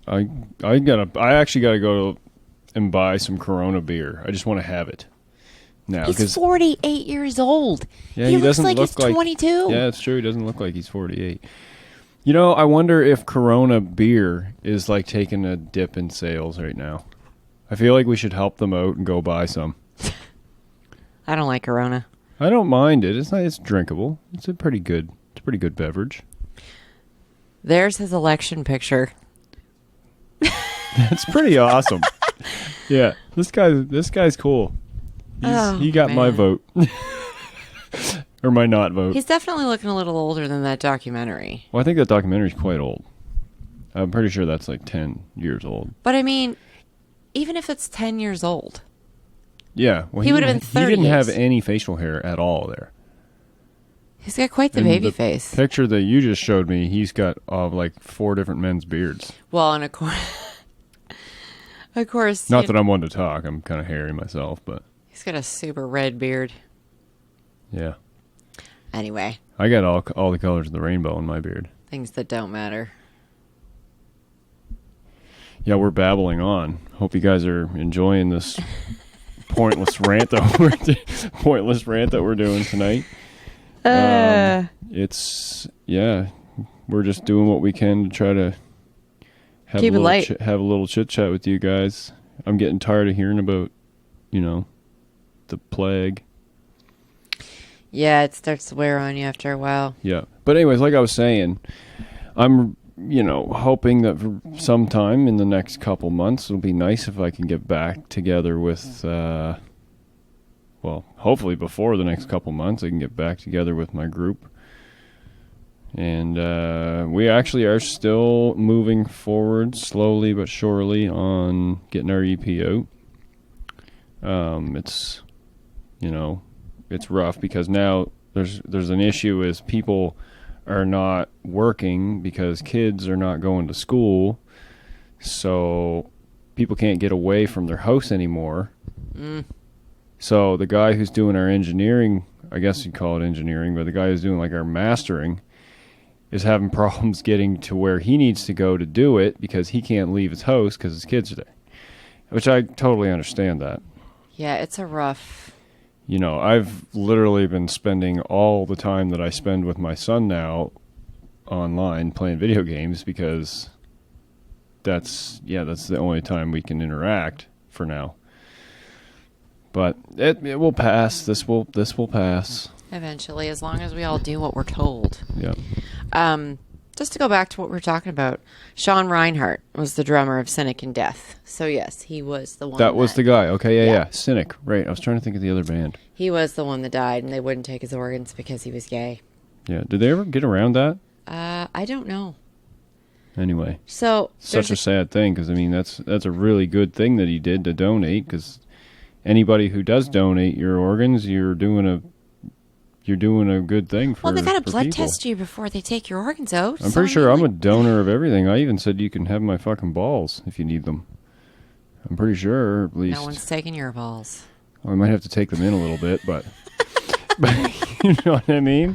I actually gotta go and buy some Corona beer. I just want to have it now. He's 48 years old. Yeah, he doesn't looks like look he's 22. Yeah, it's true. He doesn't look like he's 48. You know, I wonder if Corona beer is like taking a dip in sales right now. I feel like we should help them out and go buy some. I don't like Corona. I don't mind it. It's drinkable. It's a pretty good beverage. There's his election picture. That's pretty awesome. Yeah, this guy's cool. He got my vote. Or my not vote. He's definitely looking a little older than that documentary. Well, I think that documentary's quite old. I'm pretty sure that's like 10 years old. But I mean, even if it's 10 years old. Yeah. Well, he would have been 30. He didn't have any facial hair at all there. He's got quite the baby face. Picture that you just showed me, he's got like 4 different men's beards. Well, and of course... Not that I'm one to talk. I'm kind of hairy myself, but... He's got a super red beard. Yeah. Anyway. I got all the colors of the rainbow in my beard. Things that don't matter. Yeah, we're babbling on. Hope you guys are enjoying this pointless rant that we're doing tonight. We're just doing what we can to try to have keep it light. Have a little chit chat with you guys. I'm getting tired of hearing about, the plague. Yeah, it starts to wear on you after a while. Yeah, but anyways, like I was saying, I'm hoping that for sometime in the next couple months, it'll be nice if I can get back together with. Hopefully before the next couple months, I can get back together with my group. And we actually are still moving forward slowly but surely on getting our EP out. It's rough because now there's an issue is people are not working because kids are not going to school. So people can't get away from their house anymore. So the guy who's doing our engineering, I guess you'd call it engineering, but the guy who's doing like our mastering is having problems getting to where he needs to go to do it because he can't leave his house because his kids are there. Which I totally understand that. Yeah, it's a rough... You know, I've literally been spending all the time that I spend with my son now online playing video games because that's the only time we can interact for now. But it will pass. This will pass. Eventually, as long as we all do what we're told. Yeah. Just to go back to what we were talking about, Sean Reinhardt was the drummer of Cynic and Death. So yes, he was the one. That was the guy. Okay, yeah. Cynic. Right. I was trying to think of the other band. He was the one that died, and they wouldn't take his organs because he was gay. Yeah. Did they ever get around that? I don't know. Anyway. So such a sad thing because I mean that's a really good thing that he did to donate because anybody who does donate your organs, you're doing a good thing for people. Well, they got to blood test you before they take your organs out. I'm pretty sure I'm a donor of everything. I even said you can have my fucking balls if you need them. I'm pretty sure, at least. No one's taking your balls. Well, I might have to take them in a little bit, but you know what I mean?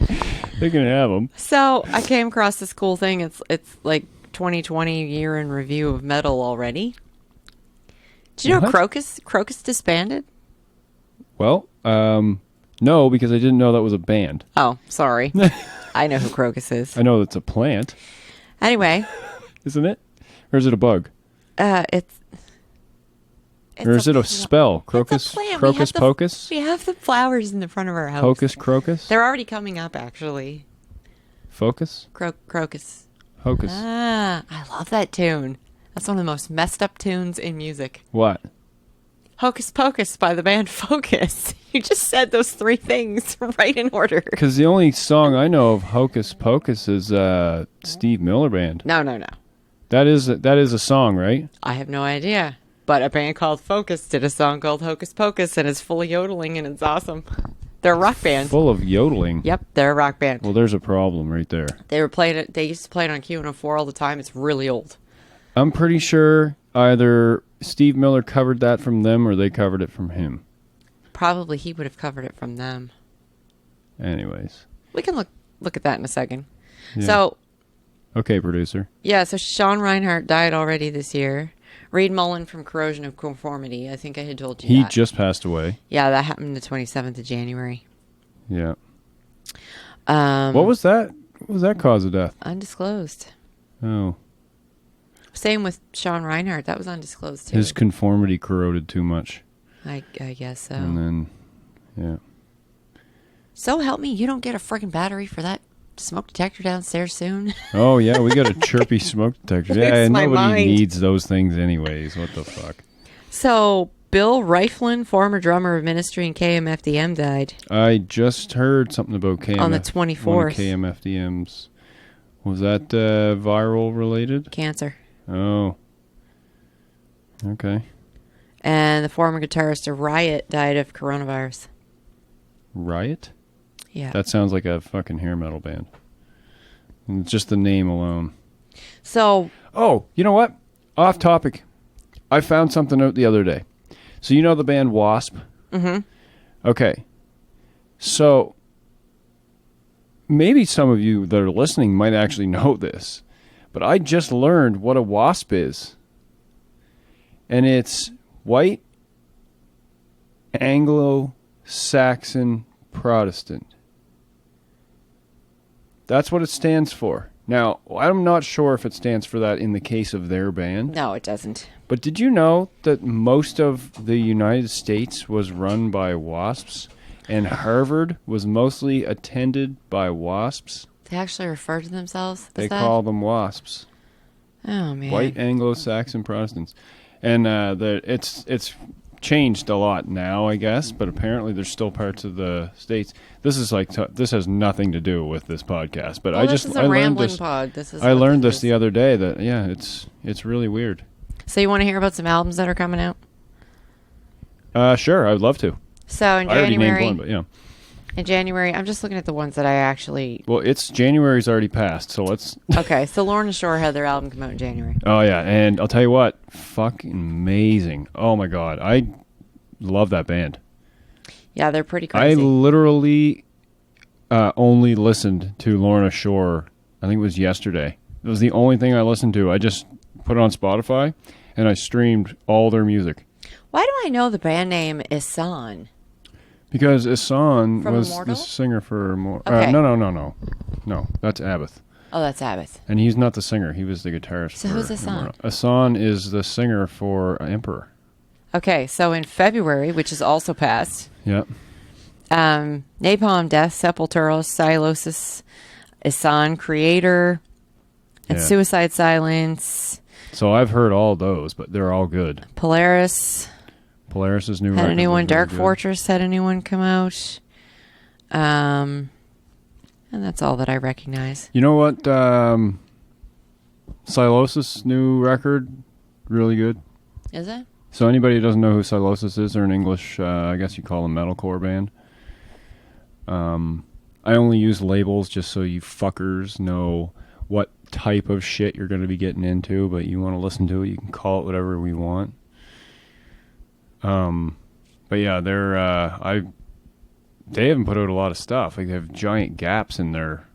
They can have them. So I came across this cool thing. It's like 2020 year in review of metal already. Did you know Crocus disbanded? Well, no, because I didn't know that was a band. Oh, sorry. I know who Crocus is. I know it's a plant. Anyway. Isn't it? Or is it a bug? It's or is it a spell? Crocus? It's a plant. Crocus pocus? We have the flowers in the front of our house. Hocus crocus? They're already coming up, actually. Focus? Crocus. Hocus. Ah, I love that tune. That's one of the most messed up tunes in music. What? Hocus Pocus by the band Focus. You just said those three things right in order. Because the only song I know of Hocus Pocus is Steve Miller Band. No. That is a song, right? I have no idea. But a band called Focus did a song called Hocus Pocus, and it's full of yodeling, and it's awesome. They're a rock band. Full of yodeling? Yep, they're a rock band. Well, there's a problem right there. They used to play it on Q104 all the time. It's really old. I'm pretty sure either Steve Miller covered that from them or they covered it from him. Probably he would have covered it from them. Anyways. We can look at that in a second. Yeah. So. Okay, producer. Yeah, so Sean Reinhardt died already this year. Reed Mullen from Corrosion of Conformity. I think I had told you that. He just passed away. Yeah, that happened the 27th of January. Yeah. What was that? What was that cause of death? Undisclosed. Oh. Same with Sean Reinhardt. That was undisclosed, too. His conformity corroded too much. I guess so. And then, yeah. So help me, you don't get a freaking battery for that smoke detector downstairs soon? Oh, yeah, we got a chirpy smoke detector. Yeah, nobody mind. needs those things anyways. What the fuck? So, Bill Reiflin, former drummer of Ministry and KMFDM, died. I just heard something about KMFDM. On the 24th. One of KMFDM's. Was that viral related? Cancer. Oh. Okay. And the former guitarist of Riot died of coronavirus. Riot? Yeah. That sounds like a fucking hair metal band. And just the name alone. So. Oh, you know what? Off topic. I found something out the other day. So you know the band Wasp? Mm-hmm. Okay. So maybe some of you that are listening might actually know this. But I just learned what a WASP is. And it's White Anglo-Saxon Protestant. That's what it stands for. Now, I'm not sure if it stands for that in the case of their band. No, it doesn't. But did you know that most of the United States was run by WASPs? And Harvard was mostly attended by WASPs? They actually refer to themselves as They that? call them WASPs. Oh, man. White Anglo-Saxon Protestants. And it's changed a lot now, I guess, but apparently there's still parts of the states. This is this has nothing to do with this podcast, but well, this is a I learned rambling this. pod. I learned this the other day that it's really weird. So you want to hear about some albums that are coming out? Sure, I'd love to. So in I already January, named one, but yeah. In January, I'm just looking at the ones that I actually... Well, January's already passed, so let's... Okay, so Lorna Shore had their album come out in January. Oh, yeah, and I'll tell you what, fucking amazing. Oh, my God, I love that band. Yeah, they're pretty crazy. I literally only listened to Lorna Shore, I think it was yesterday. It was the only thing I listened to. I just put it on Spotify, and I streamed all their music. Why do I know the band name Isan? Because Isan was Immortal? the singer for... Okay. No, that's Abbott. Oh, that's Abbott. And he's not the singer. He was the guitarist. So who's Isan? Isan is the singer for Emperor. Okay, so in February, which is also passed... Yep. Napalm Death, Sepultura, Silosis, Isan Creator, and Suicide Silence. So I've heard all those, but they're all good. Polaris. Polaris' new record. Had a new one. Dark Fortress had a new one come out. And that's all that I recognize. You know what? Silosis' new record, really good. Is it? So anybody who doesn't know who Silosis is, they're an English, I guess you call them metalcore band. I only use labels just so you fuckers know what type of shit you're going to be getting into, but you want to listen to it, you can call it whatever we want. But yeah, they haven't put out a lot of stuff. Like, they have giant gaps in their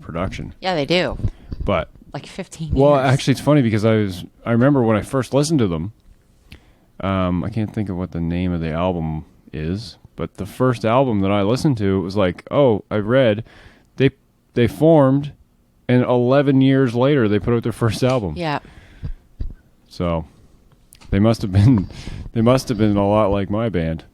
production. Yeah, they do. But like 15 years. Well, actually, it's funny because I remember when I first listened to them. I can't think of what the name of the album is, but the first album that I listened to, it was like, oh, I read they formed, and 11 years later they put out their first album. Yeah. So they must have been a lot like my band.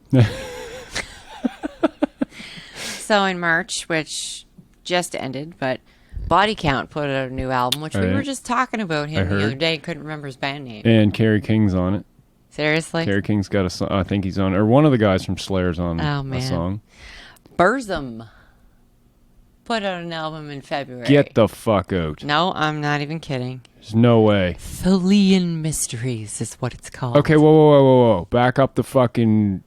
So in March, which just ended, but Body Count put out a new album, which we were just talking about him the other day. Couldn't remember his band name. And Kerry King's on it. Seriously? Kerry King's got a song. I think he's on, or one of the guys from Slayer's on a song. Burzum put out an album in February. Get the fuck out. No, I'm not even kidding. There's no way. Thalian Mysteries is what it's called. Okay, whoa. Back up the fucking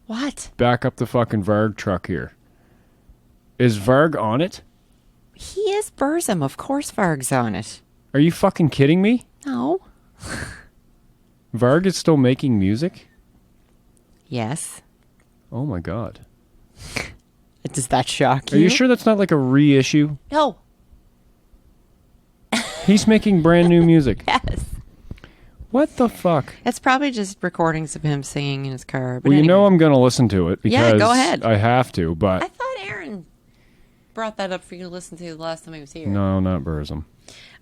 Varg truck here. Is Varg on it? He is Burzum. Of course Varg's on it. Are you fucking kidding me? No. Varg is still making music? Yes. Oh my god. Does that shock you? Are you sure that's not like a reissue? No. He's making brand new music. Yes. What the fuck? It's probably just recordings of him singing in his car. But well, anyway. I'm going to listen to it because go ahead. I have to, but... I thought Aaron brought that up for you to listen to the last time he was here. No, not Burzum.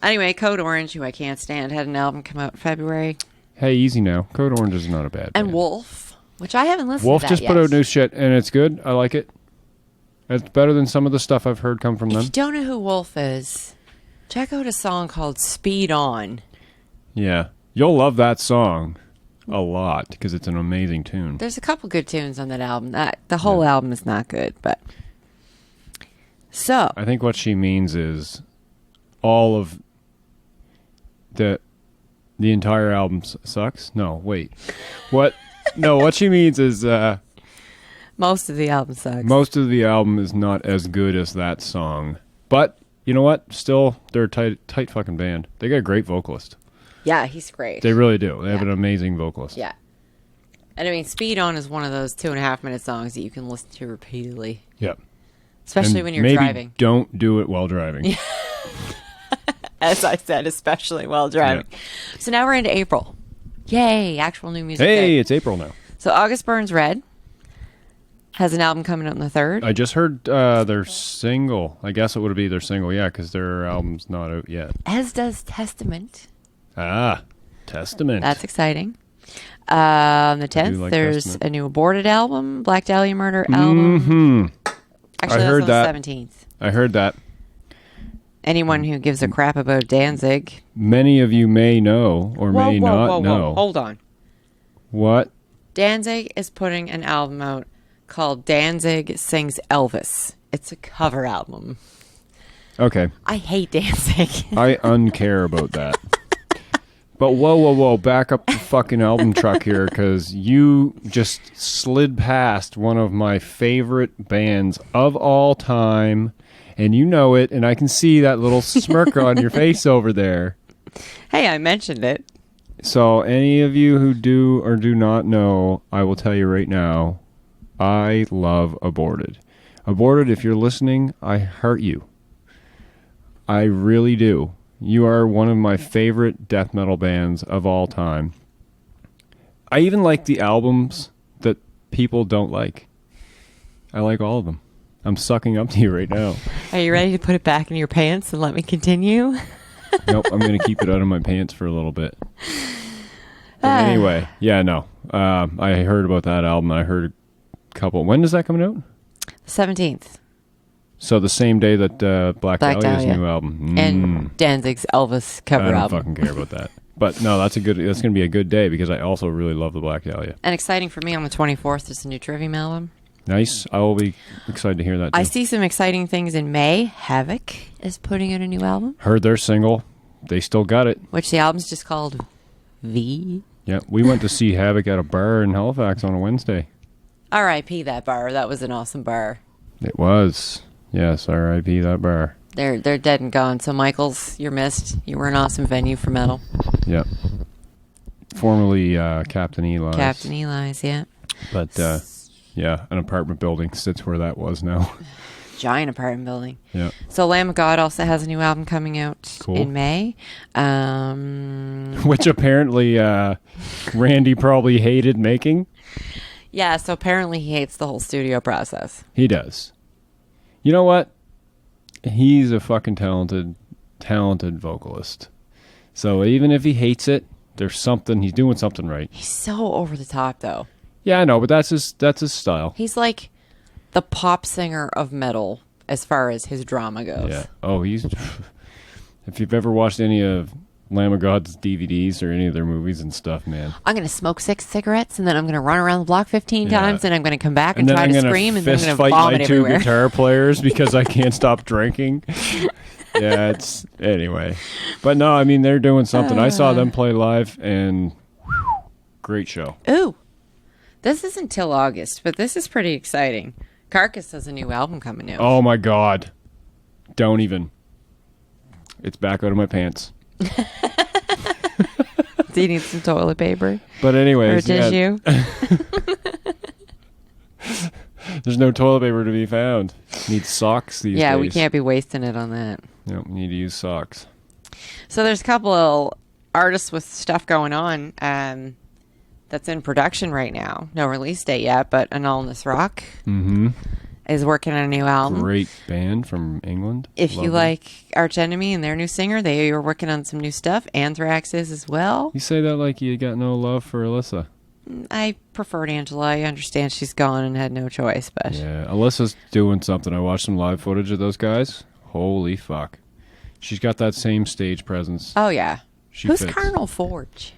Anyway, Code Orange, who I can't stand, had an album come out in February. Hey, easy now. Code Orange is not a bad band. And Wolf, which I haven't listened Wolf to just yet. put out new shit, and it's good. I like it. It's better than some of the stuff I've heard come from them. If you don't know who Wolf is, check out a song called Speed On. Yeah. You'll love that song a lot because it's an amazing tune. There's a couple good tunes on that album. The whole album is not good, but... So... I think what she means is all of the entire album sucks? No, wait. What? No, what she means is... most of the album sucks. Most of the album is not as good as that song. But, you know what? Still, they're a tight fucking band. They got a great vocalist. Yeah, he's great. They really do. They have an amazing vocalist. Yeah. And I mean, Speed On is one of those 2.5-minute songs that you can listen to repeatedly. Yep. Especially when you're driving. Don't do it while driving. As I said, especially while driving. Yeah. So now we're into April. Yay, actual new music. Hey, it's April now. So August Burns Red has an album coming out on the 3rd. I just heard their single. I guess it would be their single, yeah, because their album's not out yet. As does Testament. Ah, Testament. That's exciting. On the 10th, there's Testament. a new Aborted album, Black Dahlia Murder album. Mm-hmm. Actually, I heard that's on the 17th. I heard that. Anyone who gives a crap about Danzig. Many of you may know or may not know. Hold on. What? Danzig is putting an album out called Danzig Sings Elvis. It's a cover album. Okay. I hate Danzig. I uncare about that. But whoa. Back up the fucking album truck here, because you just slid past one of my favorite bands of all time, and you know it, and I can see that little smirk on your face over there. Hey, I mentioned it. So any of you who do or do not know, I will tell you right now, I love Aborted. Aborted, if you're listening, I heart you. I really do. You are one of my favorite death metal bands of all time. I even like the albums that people don't like. I like all of them. I'm sucking up to you right now. Are you ready to put it back in your pants and let me continue? Nope, I'm going to keep it out of my pants for a little bit. But anyway, yeah, no. I heard about that album. I heard a couple. When is that coming out? 17th. So the same day that Black Dahlia's new album. And Danzig's Elvis cover album. I don't fucking care about that. But no, that's going to be a good day, because I also really love the Black Dahlia. And exciting for me, on the 24th, there's a new Trivium album. Nice. I will be excited to hear that too. I see some exciting things in May. Havoc is putting out a new album. Heard their single. They still got it. Which the album's just called V. Yeah, we went to see Havoc at a bar in Halifax on a Wednesday. R.I.P. that bar. That was an awesome bar. It was. Yes, R.I.P. that bar. They're dead and gone. So, Michaels, you're missed. You were an awesome venue for metal. Yeah. Formerly Captain Eli's. Captain Eli's, yeah. But, yeah, an apartment building sits where that was now. Giant apartment building. Yeah. So, Lamb of God also has a new album coming out in May. Which apparently Randy probably hated making. Yeah, so apparently he hates the whole studio process. He does. You know what? He's a fucking talented vocalist. So even if he hates it, there's something, he's doing something right. He's so over the top, though. Yeah, I know, but that's his style. He's like the pop singer of metal as far as his drama goes. Yeah. Oh, if you've ever watched any of Lamb of God's DVDs or any of their movies and stuff, man. I'm going to smoke 6 cigarettes, and then I'm going to run around the block 15 times, and I'm going to come back and try to scream, and then I'm going to vomit everywhere. My 2 guitar players because I can't stop drinking. Yeah, anyway. But no, I mean, they're doing something. I saw them play live, and great show. Ooh. This isn't till August, but this is pretty exciting. Carcass has a new album coming out. Oh, my God. Don't even. It's back out of my pants. Do you need some toilet paper? But anyways, or tissue? There's no toilet paper to be found. Need socks these days. Yeah, we can't be wasting it on that. Nope, need to use socks. So there's a couple of artists with stuff going on that's in production right now. No release date yet, but Anonymous Rock is working on a new album. Great band from England. If you like Arch Enemy and their new singer, they are working on some new stuff. Anthrax is as well. You say that like you got no love for Alyssa. I preferred Angela. I understand she's gone and had no choice, but yeah, Alyssa's doing something. I watched some live footage of those guys. Holy fuck. She's got that same stage presence. Oh, yeah. Who's fits. Colonel Forge?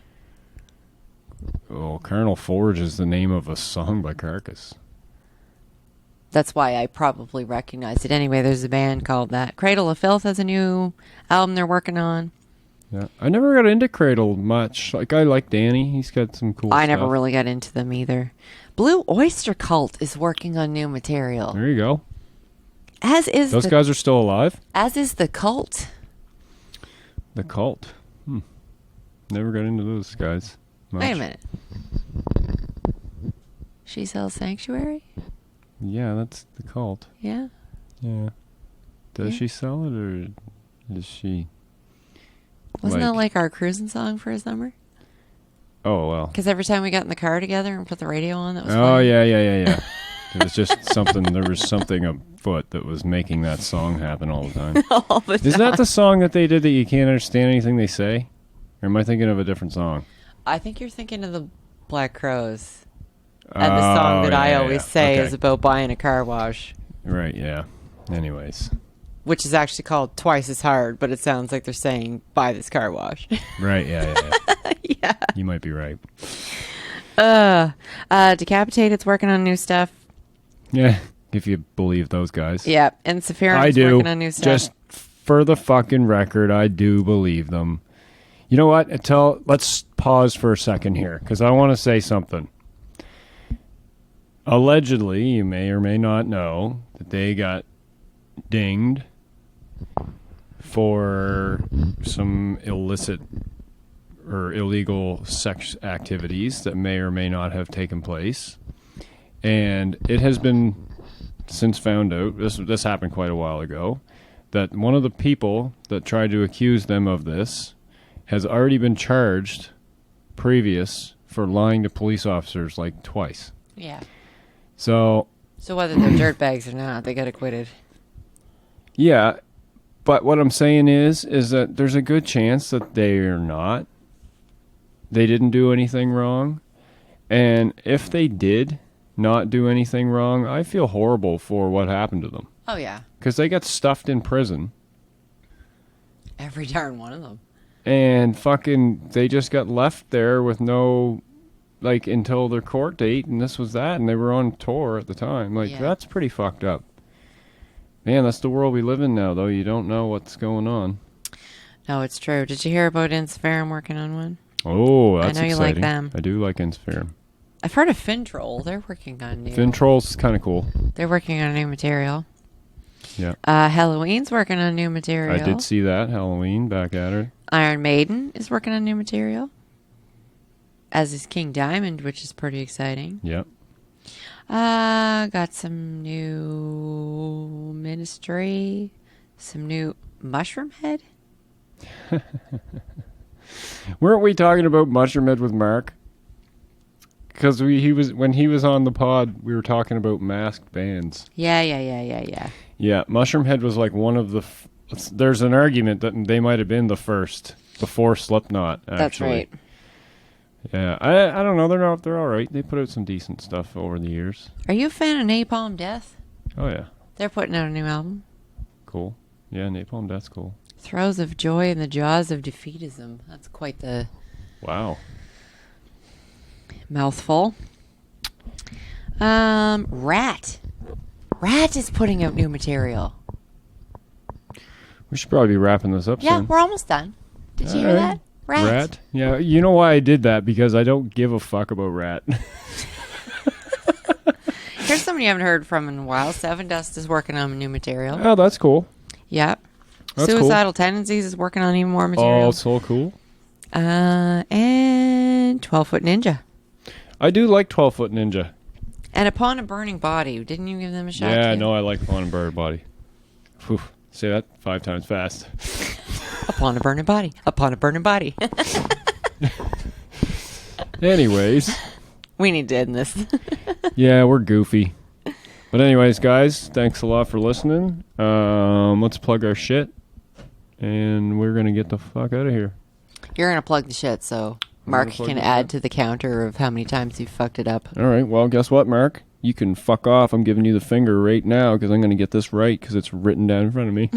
Oh, Colonel Forge is the name of a song by Carcass. That's why I probably recognized it. Anyway, there's a band called that. Cradle of Filth has a new album they're working on. Yeah, I never got into Cradle much. Like, I like Danny. He's got some cool stuff. I never really got into them either. Blue Oyster Cult is working on new material. There you go. As is those guys are still alive? As is the Cult. The Cult. Never got into those guys much. Wait a minute. She sells Sanctuary? Yeah, that's the Cult. Yeah? Yeah. Does she sell it, or is she... Wasn't that like our cruising song for a summer? Oh, well. Because every time we got in the car together and put the radio on, that was fun. Oh, yeah. It was just something, there was something afoot that was making that song happen all the time. All the time. Is that the song that they did that you can't understand anything they say? Or am I thinking of a different song? I think you're thinking of the Black Crowes. And the song that I always say is about buying a car wash. Right, yeah. Anyways. Which is actually called Twice as Hard, but it sounds like they're saying, buy this car wash. Right, yeah. Yeah. You might be right. Decapitated's working on new stuff. Yeah, if you believe those guys. Yeah, and Sapphiron's working on new stuff. Just for the fucking record, I do believe them. You know what? Let's pause for a second here, because I want to say something. Allegedly, you may or may not know that they got dinged for some illicit or illegal sex activities that may or may not have taken place. And it has been since found out, this happened quite a while ago, that one of the people that tried to accuse them of this has already been charged previous for lying to police officers like twice. Yeah. So whether they're dirtbags or not, they got acquitted. Yeah, but what I'm saying is that there's a good chance that they are not. They didn't do anything wrong. And if they did not do anything wrong, I feel horrible for what happened to them. Oh, yeah. Because they got stuffed in prison. Every darn one of them. And fucking, they just got left there with no, like, until their court date, and this was that, and they were on tour at the time. Like, That's pretty fucked up. Man, that's the world we live in now, though. You don't know what's going on. No, it's true. Did you hear about Inspirum working on one? Oh, that's exciting. I know you like them. I do like Inspirum. I've heard of Fintroll. They're working on new. Fintroll's kind of cool. They're working on new material. Yeah. Halloween's working on new material. I did see that. Halloween, back at her. Iron Maiden is working on new material. As is King Diamond, which is pretty exciting. Yep. Got some new Ministry. Some new Mushroom Head. Weren't we talking about Mushroom Head with Mark? Because when he was on the pod, we were talking about masked bands. Yeah. Yeah, Mushroom Head was like one of the... there's an argument that they might have been the first, before Slipknot, actually. That's right. Yeah, I don't know. They're all right. They put out some decent stuff over the years. Are you a fan of Napalm Death? Oh, yeah. They're putting out a new album. Cool. Yeah, Napalm Death's cool. Throes of Joy in the Jaws of Defeatism. That's quite the... Wow. Mouthful. Rat. Rat is putting out new material. We should probably be wrapping this up soon. Yeah, we're almost done. Did you hear that? Rat. Yeah, you know why I did that? Because I don't give a fuck about Rat. Here's someone you haven't heard from in a while. Seven Dust is working on new material. Oh, that's cool. Yep. That's Suicidal cool. Tendencies is working on even more material. Oh, so cool. And 12-Foot Ninja. I do like 12-Foot Ninja. And Upon a Burning Body. Didn't you give them a shot? Yeah, too? no, I like Upon a Burning Body. Whew. Say that 5 times fast. Upon a Burning Body. Upon a Burning Body. Anyways. We need to end this. Yeah, we're goofy. But anyways, guys, thanks a lot for listening. Let's plug our shit. And we're going to get the fuck out of here. You're going to plug the shit, so Mark can add to the counter of how many times you've fucked it up. All right, well, guess what, Mark? You can fuck off. I'm giving you the finger right now because I'm going to get this right because it's written down in front of me.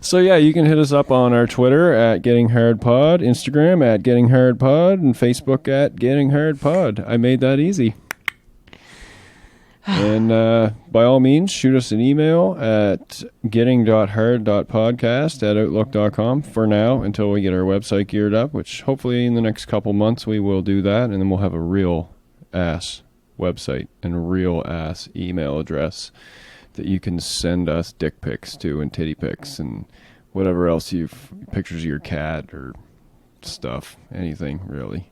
So, yeah, you can hit us up on our Twitter at Getting Hard Pod, Instagram at Getting Hard Pod, and Facebook at Getting Hard Pod. I made that easy. And by all means, shoot us an email at getting.hard.podcast@outlook.com for now until we get our website geared up, which hopefully in the next couple months we will do that, and then we'll have a real-ass website and a real-ass email address that you can send us dick pics to and titty pics and whatever else pictures of your cat or stuff, anything really.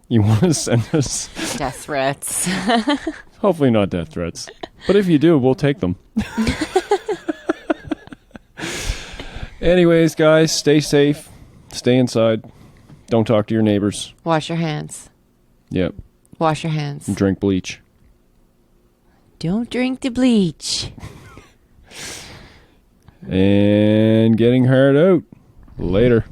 You want to send us... Death threats. Hopefully not death threats. But if you do, we'll take them. Anyways, guys, stay safe. Stay inside. Don't talk to your neighbors. Wash your hands. Yep. Wash your hands. And drink bleach. Don't drink the bleach. And getting hard out. Later.